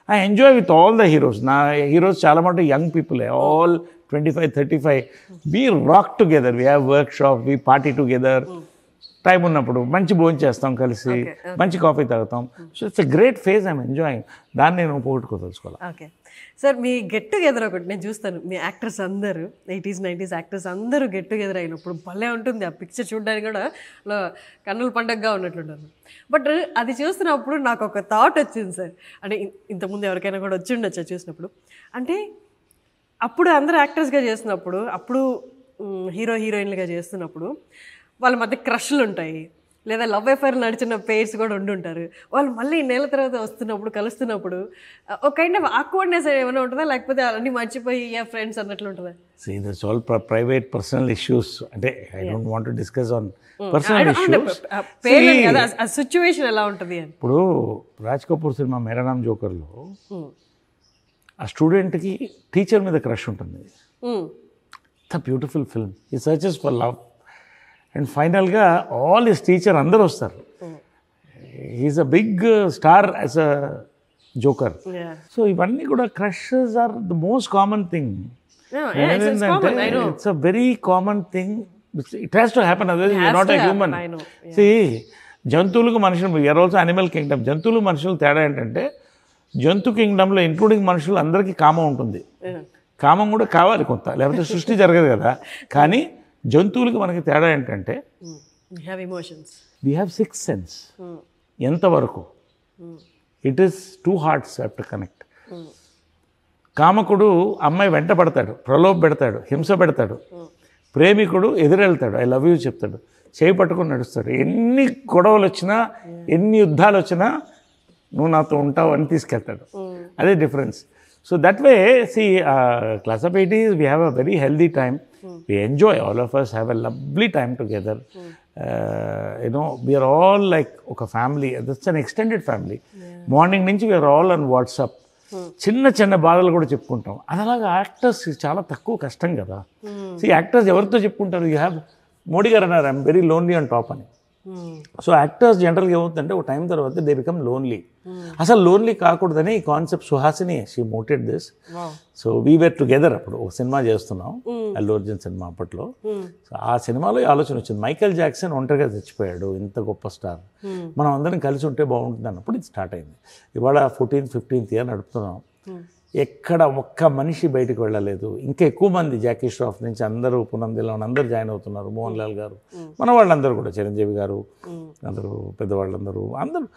I enjoy with all the heroes. నా హీరోస్ చాలా మటుకు యంగ్ పీపులే, all 25-35. We rock together, we have workshop, we party together. Time ఉన్నప్పుడు మంచి భోజనం చేస్తాం కలిసి, మంచి కాఫీ తాగుతాం. So it's a great phase, I'm enjoying. దాన్ని నేను పోగొట్టుకోదలుచుకోవాలి. ఓకే సార్, మీ గెట్ టుగెదర్ ఒకటి నేను చూస్తాను, మీ యాక్టర్స్ అందరూ 80s 90s యాక్టర్స్ అందరూ గెట్ టుగెదర్ అయినప్పుడు భలే ఉంటుంది. ఆ పిక్చర్ చూడడానికి కూడా కన్నుల పండగగా ఉన్నట్లుంటారు. బట్ అది చూస్తున్నప్పుడు నాకు ఒక థాట్ వచ్చింది సార్. అంటే ఇంతకుముందు ఎవరికైనా కూడా వచ్చి ఉండొచ్చు చూసినప్పుడు. అంటే అప్పుడు అందరూ యాక్టర్స్గా చేస్తున్నప్పుడు, అప్పుడు హీరో హీరోయిన్లుగా చేస్తున్నప్పుడు వాళ్ళ మధ్య క్రష్లు ఉంటాయి, లేదా లవ్ అఫైర్ నడిచిన పేర్స్ కూడా ఉండుంటారు. వాళ్ళు మళ్ళీ నెల తర్వాత వస్తున్నప్పుడు, కలుస్తున్నప్పుడు ఒక కైండ్ ఆఫ్ ఆక్వర్డ్నెస్ ఏమైనా ఉంటుందా, లేకపోతే అన్నీ మర్చిపోయి ఫ్రెండ్స్ అన్నట్లు ఉంటుందా? See, that's all private personal issues. అంటే I don't want to discuss on personal issues. పేర్లేదు కదా, ఆ సిచ్యువేషన్ ఎలా ఉంటుంది అని. ఇప్పుడు రాజ్ కపూర్ సినిమా మేరా నామ్ జోకర్లో ఆ స్టూడెంట్కి టీచర్ మీద క్రష్ ఉంటుంది. It's a beautiful film. He searches for love and ఫైనల్గా ఆల్ హిస్ టీచర్ అందరూ వస్తారు. He's a big star as a joker. So ఇవన్నీ కూడా crushes are the most common thing. It's a very common thing. It has to happen, otherwise you are not a human. జంతువులకు మనుషులు, we are also animal Kingdom. జంతువులు మనుషులు తేడా ఏంటంటే, జంతు కింగ్డమ్లో including మనుషులు అందరికీ కామం ఉంటుంది. కామం కూడా కావాలి కొంత, లేకపోతే సృష్టి జరగదు కదా. కానీ జంతువులకి మనకి తేడా ఏంటంటే, వీ హ్యావ్ సిక్స్త్ సెన్స్. ఎంతవరకు it is 2 hearts have to connect. కామకుడు అమ్మాయి వెంట పడతాడు, ప్రలోభ పెడతాడు, హింస పెడతాడు. ప్రేమికుడు ఎదురెళ్తాడు, ఐ లవ్ యూ చెప్తాడు, చేయి పట్టుకుని నడుస్తాడు. ఎన్ని గొడవలు వచ్చినా, ఎన్ని యుద్ధాలు వచ్చినా నువ్వు నాతో ఉంటావు అని తీసుకెళ్తాడు. అదే difference. So that way see Class of 80s we have a very healthy time. We enjoy, all of us have a lovely time together. We are all like ఒక family. That's an extended family. Morning నుంచి we are all on WhatsApp. చిన్న చిన్న బాధలు కూడా చెప్పుకుంటాం. అది అలాగా actors చాలా తక్కువ కష్టం కదా. యాక్టర్స్ ఎవరితో చెప్పుకుంటారు? యూ హ్యావ్ మోడీ గారు అన్నారు I'm very lonely on top అని. సో యాక్టర్స్ జనరల్గా ఏమవుతుందంటే ఒక టైం తర్వాత దే బికమ్ లోన్లీ. అసలు లోన్లీ కాకూడదని ఈ concept Suhasini she mooted this. So we were together. అప్పుడు ఒక సినిమా చేస్తున్నాం, అల్లు అర్జున్ సినిమా అప్పట్లో. సో ఆ సినిమాలో ఆలోచన వచ్చింది, మైకేల్ జాక్సన్ ఒంటరిగా చచ్చిపోయాడు, ఇంత గొప్ప స్టార్, మనం అందరం కలిసి ఉంటే బాగుంటుంది అన్నప్పుడు ఇది స్టార్ట్ అయింది. ఇవాళ 14th 15th year నడుపుతున్నాం. ఎక్కడ ఒక్క మనిషి బయటకు వెళ్ళలేదు. ఇంకా ఎక్కువ మంది జాకీ ష్రాఫ్ నుంచి అందరూ, పునందిలో అందరూ జాయిన్ అవుతున్నారు. మోహన్ లాల్ గారు, మన వాళ్ళందరూ కూడా, చిరంజీవి గారు, అందరూ పెద్దవాళ్ళందరూ అందరూ.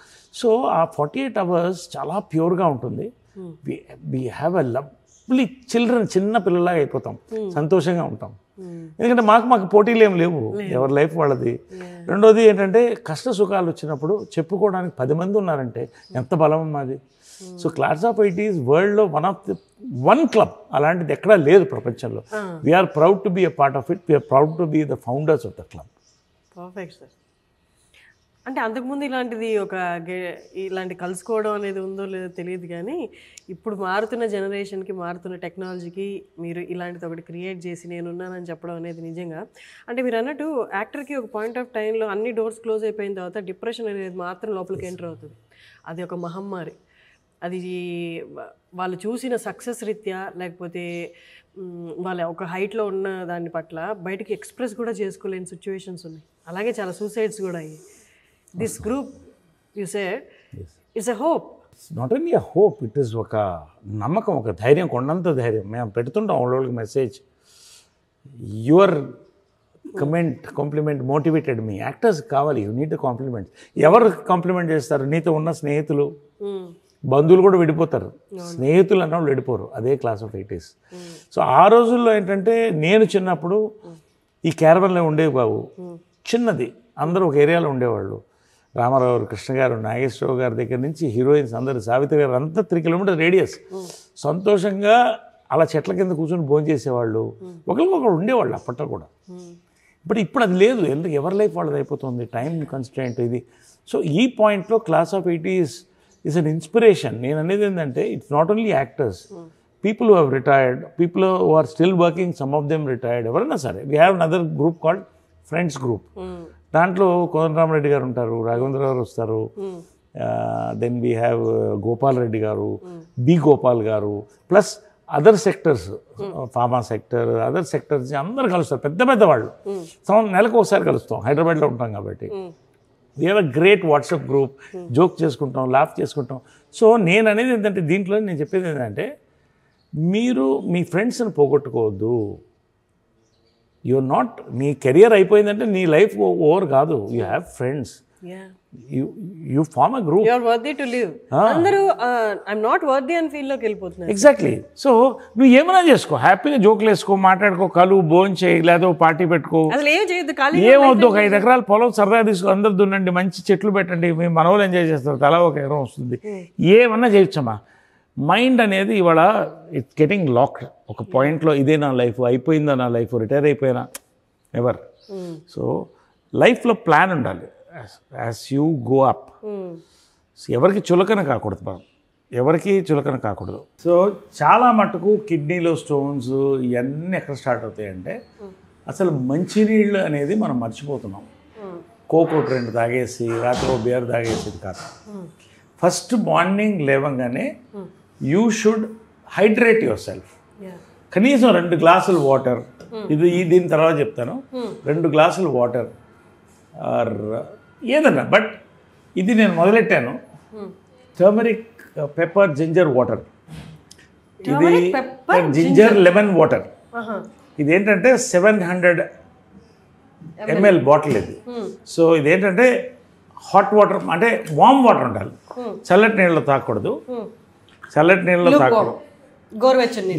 సో ఆ 48 hours చాలా ప్యూర్గా ఉంటుంది. We have a lovely children, చిన్న పిల్లలాగా అయిపోతాం, సంతోషంగా ఉంటాం. ఎందుకంటే మాకు పోటీలు ఏం లేవు, ఎవరి లైఫ్ వాళ్ళది. రెండోది ఏంటంటే, కష్ట సుఖాలు వచ్చినప్పుడు చెప్పుకోవడానికి 10 మంది ఉన్నారంటే ఎంత బలం మాది. సో Class of 80s వరల్డ్లో వన్ క్లబ్ అలాంటిది ఎక్కడా లేదు ప్రపంచంలో. We're proud to be a part of it. We're proud to be the founders of the club. Perfect sir. అంటే అంతకుముందు ఇలాంటి కలుసుకోవడం అనేది ఉందో లేదో తెలియదు, కానీ ఇప్పుడు మారుతున్న జనరేషన్కి, మారుతున్న టెక్నాలజీకి మీరు ఇలాంటిది ఒకటి క్రియేట్ చేసి నేనున్నానని చెప్పడం అనేది నిజంగా, అంటే మీరు అన్నట్టు యాక్టర్కి ఒక పాయింట్ ఆఫ్ టైంలో అన్ని డోర్స్ క్లోజ్ అయిపోయిన తర్వాత డిప్రెషన్ అనేది మాత్రం లోపలికి ఎంటర్ అవుతుంది. అది ఒక మహమ్మారి. అది వాళ్ళు చూసిన సక్సెస్ రీత్యా, లేకపోతే వాళ్ళ ఒక హైట్లో ఉన్న దాని పట్ల బయటకి ఎక్స్ప్రెస్ కూడా చేసుకోలేని సిచ్యువేషన్స్ ఉన్నాయి. అలాగే చాలా సూసైడ్స్ కూడా అయ్యాయి. This group you said it's a hope. Not only a hope, it is ఒక నమ్మకం, ఒక ధైర్యం, కొండంత ధైర్యం. మేము పెడుతుంటాం వాళ్ళకి message. Your compliment motivated me. Actors కావాలి, యూ నీడ్ కాంప్లిమెంట్. ఎవరు కాంప్లిమెంట్ చేస్తారు? నీతో ఉన్న స్నేహితులు, బంధువులు కూడా విడిపోతారు, స్నేహితులు అన్నవాళ్ళు విడిపోరు. అదే Class of 80s. సో ఆ రోజుల్లో ఏంటంటే, నేను చిన్నప్పుడు ఈ క్యారవన్లో ఉండేవి బాబు, చిన్నది, అందరూ ఒక ఏరియాలో ఉండేవాళ్ళు. రామారావు గారు, కృష్ణ గారు, నాగేశ్వరరావు గారి దగ్గర నుంచి హీరోయిన్స్ అందరు, సావిత్రి గారు, అంతా 3 kilometers రేడియస్. సంతోషంగా అలా చెట్ల కింద కూర్చొని భోజనం చేసేవాళ్ళు, ఒకరికొకరు ఉండేవాళ్ళు అప్పట్లో కూడా. ఇప్పుడు అది లేదు. ఎందుకు? ఎవరి లైఫ్ వాళ్ళది అయిపోతుంది, టైం కన్స్ట్రెయింట్ ఇది. సో ఈ పాయింట్లో Class of 80s is an inspiration. నేను అనేది ఏంటంటే, it's not only actors, people who have retired, people who are still working, some of them retired, ఎవరైనా సరే. We have another group called friends group. దాంట్లో కోదండరామరెడ్డి గారు ఉంటారు, రాఘవేంద్ర గారు వస్తారు, then we have Gopal Reddy గారు, బి గోపాల్ గారు, plus other sectors, pharma sector, other sectors అందరు కలుస్తారు, పెద్ద పెద్ద వాళ్ళు. నెలకు ఒకసారి కలుస్తాం, హైదరాబాద్లో ఉంటాం కాబట్టి. We have a great WhatsApp group, joke చేసుకుంటాం, లాఫ్ చేసుకుంటాం. సో నేను అనేది ఏంటంటే, దీంట్లో నేను చెప్పేది ఏంటంటే, మీరు మీ ఫ్రెండ్స్ని పోగొట్టుకోవద్దు. యూఆర్ నాట్, మీ కెరియర్ అయిపోయిందంటే నీ లైఫ్ ఓవర్ కాదు. You have friends, you form a group. అందరూ ఐఎమ్ నాట్ వర్తీ అని ఫీల్లోకి వెళ్ళిపోతున్నారు. ఎగ్జాక్ట్లీ. సో నువ్వు ఏమైనా చేసుకో, హ్యాపీగా జోకులు వేసుకో, మాట్లాడుకో, కలు భోజనం చేయి, లేదా పార్టీ పెట్టుకో, ఏమవుద్దు. ఒక 5 ఎకరాల పొలం సరదాగా తీసుకో, అందరు దున్నండి, మంచి చెట్లు పెట్టండి, మీ మనవలు ఎంజాయ్ చేస్తారు, తలా ఒక ఎకరం వస్తుంది, ఏమన్నా చేయొచ్చమ్మా. మైండ్ అనేది ఇవాళ ఇట్స్ గెటింగ్ లాక్డ్. ఒక పాయింట్లో ఇదే నా లైఫ్, అయిపోయిందా నా లైఫ్, రిటైర్ అయిపోయినా, ఎవర్. సో లైఫ్లో ప్లాన్ ఉండాలి. యాజ్ యూ గో అప్, ఎవరికి చులకన కాకూడదు మనం, ఎవరికి చులకన కాకూడదు. సో చాలా మటుకు కిడ్నీలో స్టోన్స్ ఇవన్నీ ఎక్కడ స్టార్ట్ అవుతాయంటే, అసలు మంచినీళ్ళు అనేది మనం మర్చిపోతున్నాం. కోకోట్ 2 తాగేసి రాత్రి బియర్ తాగేసేది కాదు. ఫస్ట్ మార్నింగ్ లేవగానే you should hydrate your self. కనీసం 2 గ్లాసులు వాటర్, దీని తర్వాత చెప్తాను, 2 గ్లాసులు వాటర్ ఆర్ ఏదన్నా. బట్ ఇది నేను మొదలెట్టాను, టర్మరిక్ పెప్పర్ జింజర్ వాటర్. ఇది జింజర్ లెమన్ వాటర్. ఇదేంటంటే 700 ml బాటిల్ ఇది. సో ఇదేంటంటే హాట్ వాటర్ అంటే వామ్ వాటర్ ఉండాలి, చల్లటి నీళ్ళు తాగకూడదు. చల్లటి నీళ్ళు తాగకూడదు,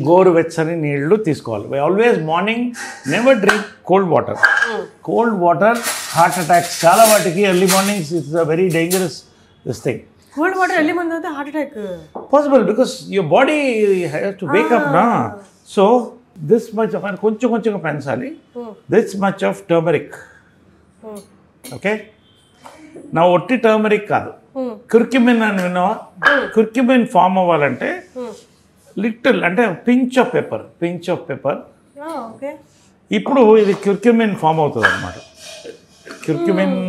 గోరువెచ్చని నీళ్లు తీసుకోవాలి. Always morning never drink cold water. Cold water heart attacks చాలా వాటికి early mornings it's a very dangerous this thing. Cold water early morning అయితే heart attack possible because your body has to wake up నా. So this much కొంచెం కొంచెంగా పెంచాలి. This much of turmeric. Okay, నా ఒట్టి turmeric కాదు, curcumin అని విన్నావా? కుర్క్యుమిన్ ఫామ్ అవ్వాలంటే లిటిల్ అంటే పించ్ ఆఫ్ పెప్పర్. ఇప్పుడు ఇది కుర్క్యుమిన్ ఫామ్ అవుతుంది అనమాట. కుర్క్యుమిన్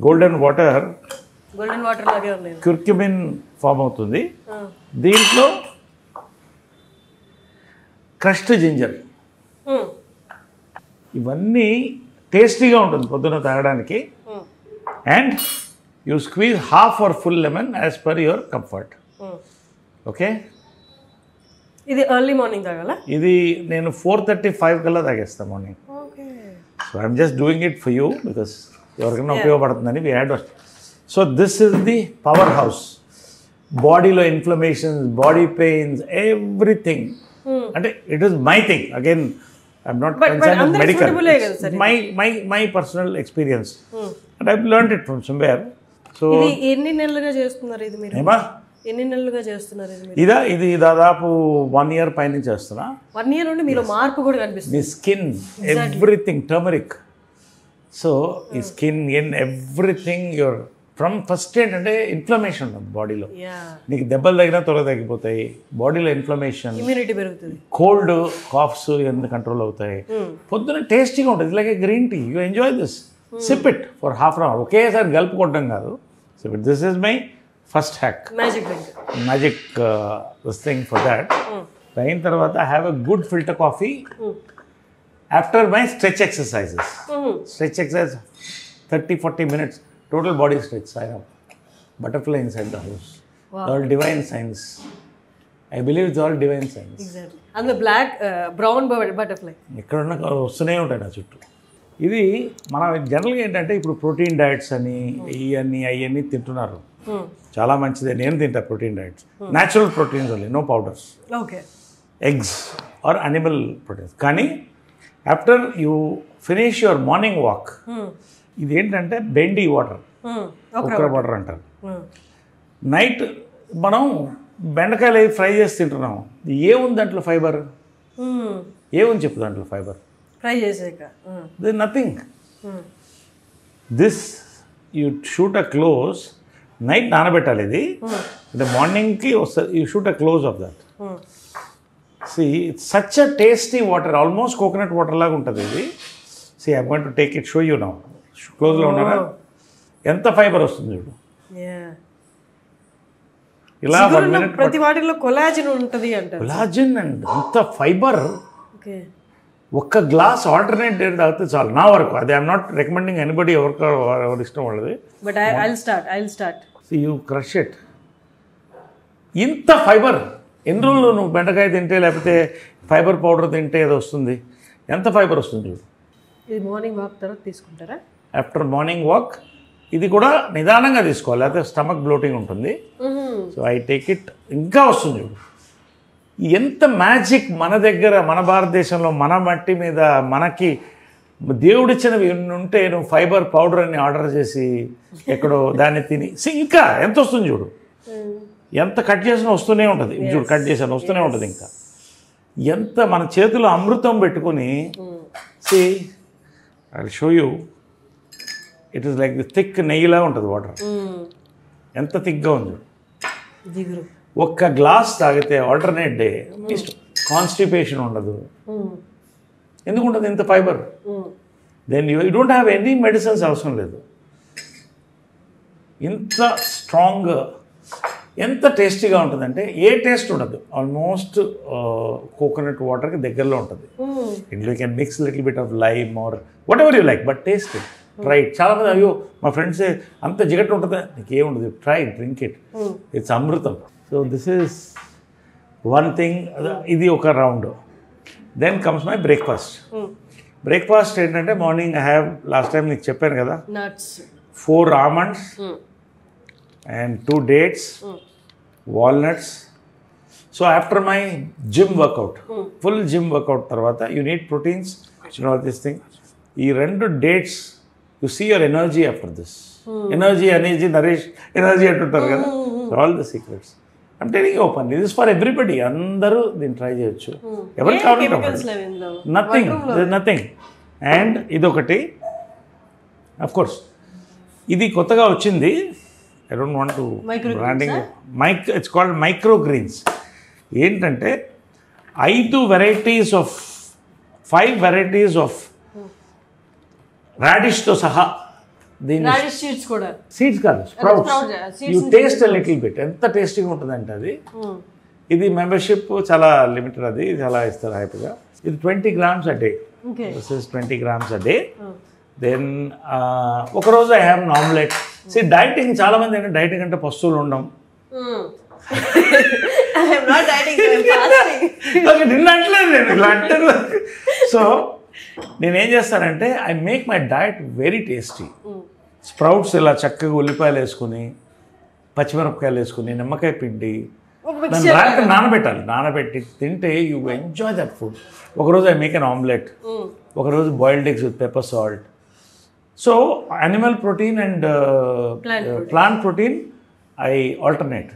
గోల్డెన్ వాటర్ లాగే ఉంది. కుర్క్యుమిన్ ఫామ్ అవుతుంది. దీంట్లో క్రష్డ్ జింజర్, ఇవన్నీ టేస్టీగా ఉంటుంది పొద్దున తాగడానికి. And you squeeze half or full lemon as per your comfort. Okay, ఇది ఎర్లీ మార్నింగ్ తాగాల. ఇది నేను 4:35 కల్లా తాగేస్తాను morning. So I'm just doing it for you because ఎవరికైనా ఉపయోగపడుతుందని we had. So this is the powerhouse. బాడీలో inflammations, body pains, everything. అంటే it is my thing. Again I'm not concern medical, my personal experience and I learned it from somewhere. So ఎన్ని నెలలుగా చేస్తున్నారు ఇది మీరు? ఏమా ఎన్ని నెలలుగా చేస్తున్నారు ఇది? ఇది దాదాపు 1 year పైన చేస్తున్నా. 1 year నుండి మీలో మార్పు కూడా కనిపిస్తుంది. మీ స్కిన్ ఎవ్రీథింగ్ టర్మరిక్. సో ఈ skin in everything your from first ఏంటంటే ఇన్ఫ్లమేషన్ ఉంటుంది బాడీలో. నీకు దెబ్బలు తగినా త్వరగా తగ్గిపోతాయి. బాడీలో ఇన్ఫ్లమేషన్, ఇమ్యూనిటీ పెరుగుతుంది, కోల్డ్ కాఫ్స్ ఇవన్నీ కంట్రోల్ అవుతాయి. పొద్దున టేస్టీగా ఉంటుంది. Like a green tea. You enjoy this. Sip it for half an hour. ఒకేసారి గలుపుకోవడం కాదు. Sip it. This is my first hack, magic this thing for that. అయిన తర్వాత I have a good filter coffee after my stretch exercises. Stretch exercise 30-40 minutes total body stretch. I have butterfly inside the house. Wow. All divine science. I believe it's all divine science. Exactly. And the black brown butterfly ఎక్కడున్నా వస్తూనే ఉంటాయి నా చుట్టూ. ఇది మన జనరల్గా ఏంటంటే ఇప్పుడు ప్రోటీన్ డైట్స్ అని అవన్నీ తింటున్నారు. చాలా మంచిదే, నేను తింటా protein diets. Natural proteins only, no powders. Okay, eggs or animal proteins. కానీ after you finish your morning walk, ఇది ఏంటంటే బెండి వాటర్, కుక్కర వాటర్ అంటారు. నైట్ మనం బెండకాయలు అవి ఫ్రై చేసి తింటున్నాం. ఏముంది దాంట్లో ఫైబర్? ఏముంది చెప్పు దాంట్లో ఫైబర్? ఫ్రై చేసాక nothing. This you shoot a close. Night నానబెట్టాలి ఇది, అంటే మార్నింగ్కి వస్తుంది. You shoot a close of that. See it's such a tasty water, almost coconut water లాగా ఉంటుంది ఇది. See I'm going to take it, show you now. క్లోజ్లో ఉన్నారా? ఎంత ఫైబర్ వస్తుంది చూడు. ఇలా 1 minute. ప్రతి వాటిలో కొలాజిన్ ఉంటుంది అంటారు. కొలాజిన్ అండ్ అంత ఫైబర్. ఒక్క గ్లాస్ ఆల్టర్నేట్ డేట్ తాగితే చాలు నా వరకు. అది ఐఎమ్ నాట్ రికమెండింగ్ ఎనీబడి, ఎవరి ఇష్టం వాళ్ళది. But I will start. You crush it. ఇంత ఫైబర్ ఎన్ని రోజులు నువ్వు బెండకాయ తింటే లేకపోతే ఫైబర్ పౌడర్ తింటే ఏదో వస్తుంది. ఎంత ఫైబర్ వస్తుంది చూడు. ఇది మార్నింగ్ వాక్ తర్వాత తీసుకుంటారా? ఆఫ్టర్ మార్నింగ్ వాక్ ఇది కూడా నిదానంగా తీసుకోవాలి, లేకపోతే స్టమక్ బ్లోటింగ్ ఉంటుంది. So I take it. ఇంకా వస్తుంది చూడు. ఎంత మ్యాజిక్ మన దగ్గర, మన భారతదేశంలో, మన మట్టి మీద మనకి దేవుడిచ్చినవి ఉంటే నువ్వు ఫైబర్ పౌడర్ అని ఆర్డర్ చేసి ఎక్కడో దాన్ని తిని ఇంకా ఎంత వస్తుంది చూడు. ఎంత కట్ చేసినా వస్తూనే ఉంటుంది చూడు. కట్ చేసాను వస్తూనే ఉంటుంది. ఇంకా ఎంత మన చేతిలో అమృతం పెట్టుకుని, see I will show you. It is like thick నెయ్యిలా ఉంటుంది వాటర్. ఎంత థిక్గా ఉంది చూడు. ఒక్క గ్లాస్ తాగితే ఆల్టర్నేట్ డే కాన్స్టిపేషన్ ఉండదు, ఎందుకు ఉంటుంది ఇంత fibre? Then you don't have any medicines అవసరం లేదు. ఇంత స్ట్రాంగ్, ఎంత టేస్టీగా ఉంటుందంటే ఏ టేస్ట్ ఉండదు, ఆల్మోస్ట్ కోకోనట్ వాటర్కి దగ్గరలో ఉంటుంది. ఇంట్లో you can mix little bit of lime or whatever you like, but taste it, try it. చాలామంది అయ్యో మా ఫ్రెండ్స్ అంత జిగట్ ఉంటుందా, నీకేముండదు, try it, drink it, it's అమృతం. So this is one thing. ఇది ఒక round. Then comes my breakfast. Breakfast ఏంటంటే morning I have, last time నీకు చెప్పాను కదా, nuts, 4 almonds and 2 dates, walnuts. So after my gym workout, full gym workout tarvata, you need proteins, you know this thing. Ee rendu dates, you see your energy after this. Energy, nourish, energy antuntaru kada. So all the secrets. I'm telling you openly, this is for everybody. Andaru din try cheyochu. Evaru kavalante nothing, there is nothing. And idokati, of course, ఇది కొత్తగా వచ్చింది. I don't want to branding, it's called microgreens. ఏంటంటే 5 varieties of 5 varieties of రాడిష్తో సహా. దీని seeds కాదు, sprouts. You taste a little bit, ఎంత టేస్టీగా ఉంటుందంటే అది. ఇది మెంబర్షిప్ చాలా లిమిటెడ్, అది చాలా ఇస్తారు హ్యాపీగా. ఇది 20 grams a day. This is 20 grams a day. Then ఒకరోజు I have omelette. See dieting, చాలామంది ఏంటంటే డైటింగ్ అంటే పస్తువులు ఉండడం. నిన్నట్లేదు నేను ఇలా అంటారు. సో నేనేం చేస్తానంటే I make my diet very tasty. Sprouts ఇలా చక్కగా ఉల్లిపాయలు వేసుకుని, పచ్చిమిరపకాయలు వేసుకుని, నిమ్మకాయ పిండి, దాన్ని రాత్రి నానబెట్టాలి. నానబెట్టి తింటే యూ ఎంజాయ్ దట్ ఫుడ్. ఒకరోజు ఐ మేక్ అన్ ఆమ్లెట్, ఒకరోజు boiled eggs with pepper salt. So animal protein and plant protein I alternate.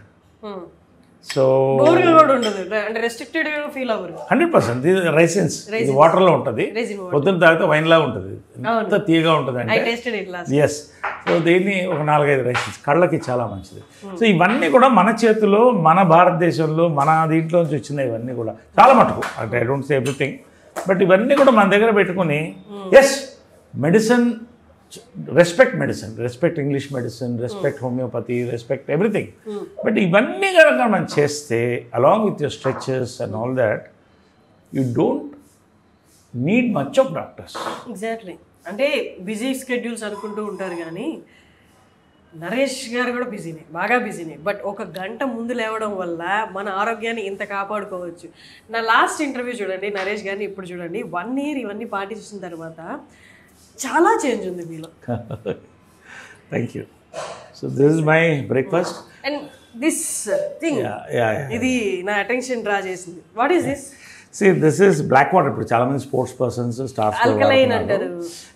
So 100% ఇది రైసిన్స్, ఇది వాటర్లో ఉంటుంది, పొద్దున్న తాగితే వైన్ లాగా ఉంటుంది, ఎంత తీయగా ఉంటుంది అంటే. ఎస్. సో దీన్ని ఒక 4-5 రైసిన్స్ కళ్ళకి చాలా మంచిది. సో ఇవన్నీ కూడా మన చేతిలో, మన భారతదేశంలో, మన దీంట్లో నుంచి వచ్చినాయి ఇవన్నీ కూడా చాలా మటుకు. అంటే I don't say everything, but ఇవన్నీ కూడా మన దగ్గర పెట్టుకుని, yes medicine, respect medicine, respect English medicine, respect homeopathy, respect everything. But ఇవన్నీ కనుక మనం చేస్తే along with your stretches and all that, you don't need much of doctors. Exactly. అంటే బిజీ స్కెడ్యూల్స్ అనుకుంటూ ఉంటారు కానీ నరేష్ గారు కూడా బిజీనే, బాగా బిజీనే. బట్ 1 గంట ముందు లేవడం వల్ల మన ఆరోగ్యాన్ని ఇంత కాపాడుకోవచ్చు. నా లాస్ట్ ఇంటర్వ్యూ చూడండి నరేష్ గారిని, ఇప్పుడు చూడండి, 1 year ఇవన్నీ పాటించిన తర్వాత చాలా చేంజ్ ఉంది మీలో. Thank you. So this is my breakfast and this thing, ఇది నా అటెన్షన్ డ్రా చేసింది. What is this? See, this is black water. ఇప్పుడు చాలా మంది స్పోర్ట్స్ పర్సన్స్ స్టార్స్ ఆల్కలైన్ అంటారు.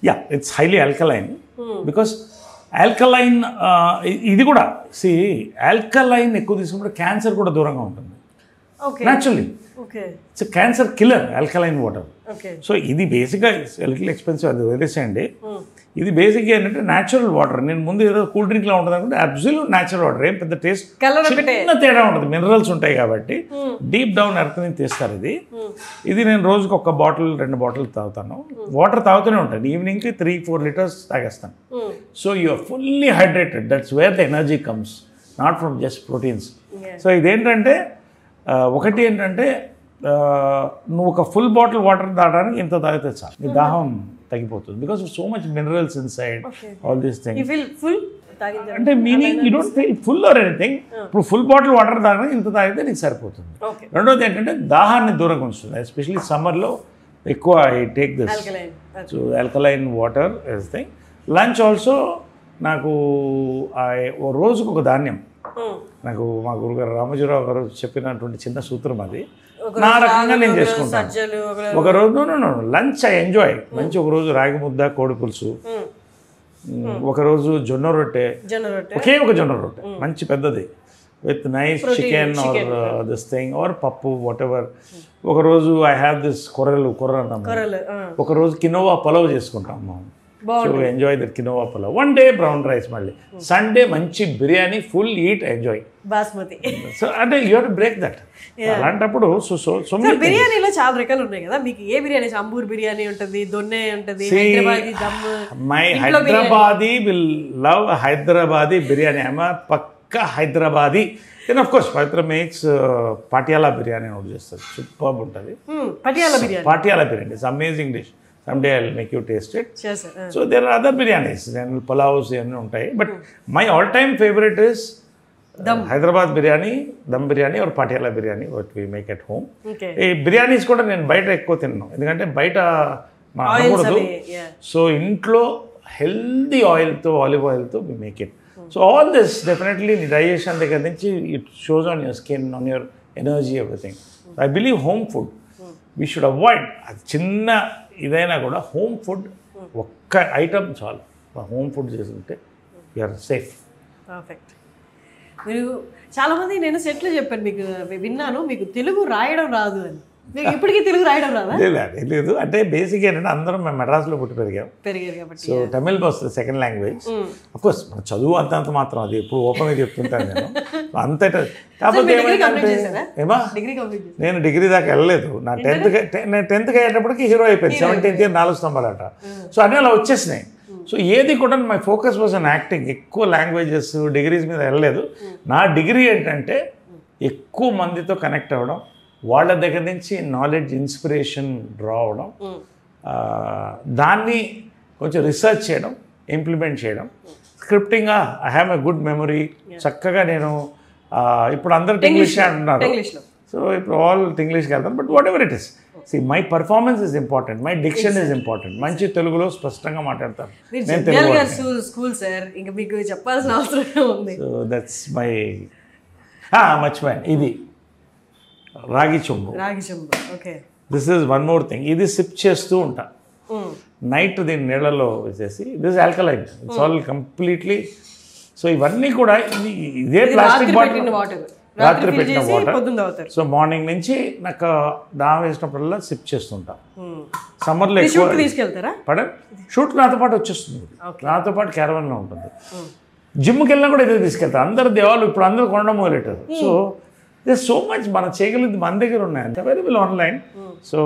Yeah, it's highly alkaline because alkaline, ఇది కూడా సి ఆల్కలైన్ ఎక్కువ తీసుకుంటే క్యాన్సర్ కూడా దూరంగా ఉంటుంది naturally. It's cancer killer alkaline water. So ఇది బేసిక్గా లిటిల్ ఎక్స్పెన్సివ్, అది వదిలేసేయండి. ఇది బేసిక్గా ఏంటంటే న్యాచురల్ వాటర్. నేను ముందు ఏదో కూల్ డ్రింక్లా ఉంటుంది అనుకుంటే అబ్సల్యూట్ న్యాచురల్ వాటర్, ఏం పెద్ద టేస్ట్ చిన్న తేడా ఉంటుంది, మినరల్స్ ఉంటాయి కాబట్టి డీప్ డౌన్ ఎర్త్ నుంచి తీస్తారు. ఇది నేను రోజుకి 1 బాటిల్ 2 బాటిల్ తాగుతాను. వాటర్ తాగుతూనే ఉంటాను, ఈవినింగ్కి 3-4 liters తాగేస్తాను. So you are fully hydrated. That's where the energy comes, not from just proteins. So ఇదేంటంటే ఒకటి ఏంటంటే నువ్వు ఒక ఫుల్ బాటిల్ వాటర్ తాగడానికి ఇంత తాగితే చాలు, నీ దాహం తగ్గిపోతుంది. Because so much minerals inside all these things. అంటే meaning you don't feel full or anything. ఇప్పుడు ఫుల్ బాటిల్ వాటర్ తాగడానికి ఇంత తాగితే నీకు సరిపోతుంది. రెండోది ఏంటంటే దాహాన్ని దూరంగా ఉంచుతుంది. ఎస్పెషలీ సమ్మర్లో ఎక్కువ I take this. So alkaline water is thing. Lunch also నాకు రోజుకు ఒక ధాన్యం. నాకు మా గురుగారు రామజీరావు గారు చెప్పినటువంటి చిన్న సూత్రం అది. నా రకంగా నేను చేసుకుంటాను. ఒకరోజు లంచ్ ఐ ఎంజాయ్ మంచి, ఒకరోజు రాగి ముద్ద, కోడి పులుసు, ఒకరోజు జొన్న రొట్టె, ఒకే ఒక జొన్న రొట్టె మంచి పెద్దది with nice chicken or this thing or pappu whatever. ఒకరోజు ఐ హ్యావ్ దిస్ కొర్ర అన్నాము, ఒకరోజు కినోవా పలావ్ చేసుకుంటాము. So enjoy that quinoa pulao. One day brown rice, మళ్ళీ సండే మంచి biryani, full eat enjoy basmati. So అంటే you have to break that. అలాంటప్పుడు so బిర్యానీలో చాలా రకాలు ఉన్నాయి కదా, మీకు ఏ బిర్యానీ? అంబూర్ బిర్యానీ ఉంటుంది, దొన్నె ఉంటుంది, Hyderabadi dum. My Hyderabadi will love Hyderabadi biryani. I'm pakka Hyderabadi. Then of course Pavitra makes Patiala biryani ఒకటి చేస్తుంది, సూపర్ ఉంటుంది. Patiala biryani it's amazing dish. someday I'll make you taste it. Sure, sir. So there are other biryanis and pulaus and untai, but my all time favorite is Hyderabad biryani, dum biryani or Patiala biryani what we make at home. Okay. Ee biryanis kuda nenu bayata ekko tinnanu endukante bayata ma anakudadu. So intlo healthy oil tho, olive oil tho we make it. So all this definitely digestion దగ్గర నుంచి it shows on your skin, on your energy, everything. I believe home food we should avoid. అది చిన్న ఇదైనా కూడా home food ఒక్క item చాలు. Home food చేసుకుంటే you're safe. Perfect. మీరు చాలామంది నేను సెట్లో చెప్పాను, మీకు విన్నాను మీకు తెలుగు రాయడం రాదు అని. మీకు ఇప్పటికీ తెలుగు రాయడం రాదా? లేదు, అంటే బేసిక్ ఏంటంటే అందరం మేము మెడ్రాస్లో పుట్టి పెరిగారు కాబట్టి సో తమిళ్ వస్తుంది సెకండ్ లాంగ్వేజ్. అఫ్కోర్స్ మన చదువు అంతంత మాత్రం, అది ఎప్పుడు ఓపెన్గా చెప్తుంటాను నేను అంతటా. కాకపోతే ఏమా నేను డిగ్రీ దాకా వెళ్ళలేదు. నా టెన్త్కి అయ్యేటప్పటికి హీరో అయిపోయింది. 17th year 4 స్తంభాలట. సో అన్నీ అలా వచ్చేసినాయి. సో ఏది కూడా my focus was an acting. ఎక్కువ లాంగ్వేజెస్ డిగ్రీస్ మీద వెళ్ళలేదు. నా డిగ్రీ ఏంటంటే ఎక్కువ మందితో కనెక్ట్ అవ్వడం, వాళ్ళ దగ్గర నుంచి నాలెడ్జ్, ఇన్స్పిరేషన్ డ్రా అవడం, దాన్ని కొంచెం రీసెర్చ్ చేయడం, ఇంప్లిమెంట్ చేయడం. స్క్రిప్టింగ్గా I have a good memory. చక్కగా నేను ఇప్పుడు అందరు ఇంగ్లీష్ అంటున్నారు, సో ఇప్పుడు ఆల్ ఇంగ్లీష్కి వెళ్తాను. But whatever it is, see my performance is important, my diction is important. మంచి తెలుగులో స్పష్టంగా మాట్లాడతాను నేను తెలుగు. స్కూల్ సార్, ఇంకా మీకు చెప్పాల్సిన అవసరం ఉంది. సో దట్స్ మై మర్చిపోయాను, ఇది రాగి చెంబు. Okay. This is one more thing. ఇది సిప్ చేస్తూ ఉంటా నైట్, దీన్ని నీళ్ళలో వేసేసి. This alkaline, it's all completely. So ఇవన్నీ కూడా ఇదే ప్లాస్టిక్ బాటిల్, రాత్రి పెట్టిన వాటర్. సో మార్నింగ్ నుంచి నాకు దాహం వేసినప్పుడల్లా సిప్ చేస్తుంటా. సమ్మర్లో ఎక్కువ పడ షూట్ నాతో పాటు వచ్చేస్తుంది, నాతో పాటు క్యారవన్లో ఉంటుంది. జిమ్కి వెళ్ళినా కూడా ఇదే తీసుకెళ్తారు. అందరు దేవాలు ఇప్పుడు అందరూ కొనడం మొదలెట్టారు. సో దే సో మచ్ మన చేయగలిగింది మన దగ్గర ఉన్నాయి, అంత అవైలబుల్ ఆన్లైన్. సో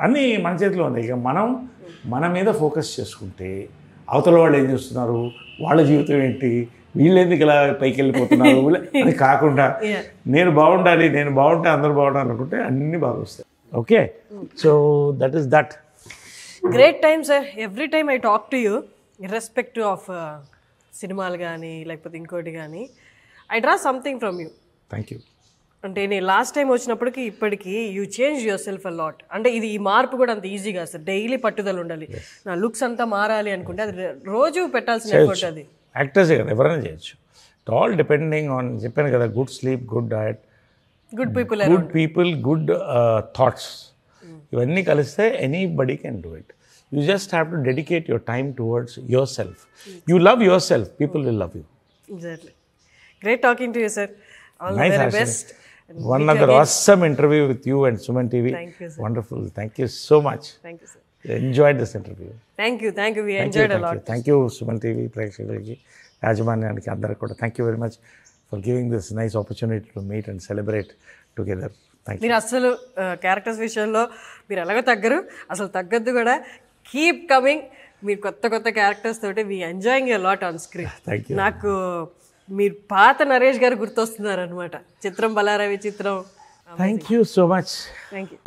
అన్నీ మన చేతిలో ఉంది. ఇక మనం మన మీద ఫోకస్ చేసుకుంటే అవతల వాళ్ళు ఏం చేస్తున్నారు, వాళ్ళ జీవితం ఏంటి, వీళ్ళు ఎందుకు ఇలా పైకి వెళ్ళిపోతున్నారు అని కాకుండా నేను బాగుండాలి, నేను బాగుంటే అందరూ బాగుండాలి అనుకుంటే అన్నీ బాగా వస్తాయి. Okay, so that is that. Great time sir. Every time I talk to you, irrespective of సినిమాలు కానీ లేకపోతే ఇంకోటి కానీ, I draw something from you. Thank you. అంటే నేను లాస్ట్ టైం వచ్చినప్పటికి ఇప్పటికీ you change your self a lot. అంటే ఇది ఈ మార్పు కూడా అంత ఈజీగా సార్, డైలీ పట్టుదల ఉండాలి. నా లుక్స్ అంతా మారాలి అనుకుంటే అది రోజు పెట్టాల్సిన ఎఫర్ట్. అది యాక్టర్సే కదా, ఎవరైనా చేయొచ్చు. ఇట్ ఆల్ డిపెండింగ్ ఆన్, చెప్పాను కదా, good sleep, good diet, good people, good thoughts. ఇవన్నీ కలిస్తే anybody can do it. You just have to dedicate your time towards your self. You love your self, people will love you. Exactly. Great talking to you, sir. All nice, the very best. One other awesome interview with you and Suman TV. Thank you, sir. Wonderful. Thank you so much. Thank you, sir. Enjoyed this interview. Thank you. We enjoyed a lot. Thank you, Suman TV ప్రేక్షకులకి, యాజమాన్యానికి అందరికి కూడా thank you very much for giving this nice opportunity to meet and celebrate together. మీరు అసలు characters విషయంలో మీరు ఎలాగో తగ్గరు, అసలు తగ్గద్దు కూడా. Keep coming. మీరు కొత్త క్యారెక్టర్స్ తోటి we enjoying a lot on screen. నాకు మీరు పాత నరేష్ గారు గుర్తొస్తున్నారు అనమాట. చిత్రం బలారవి చిత్రం. Thank you so much. Thank you.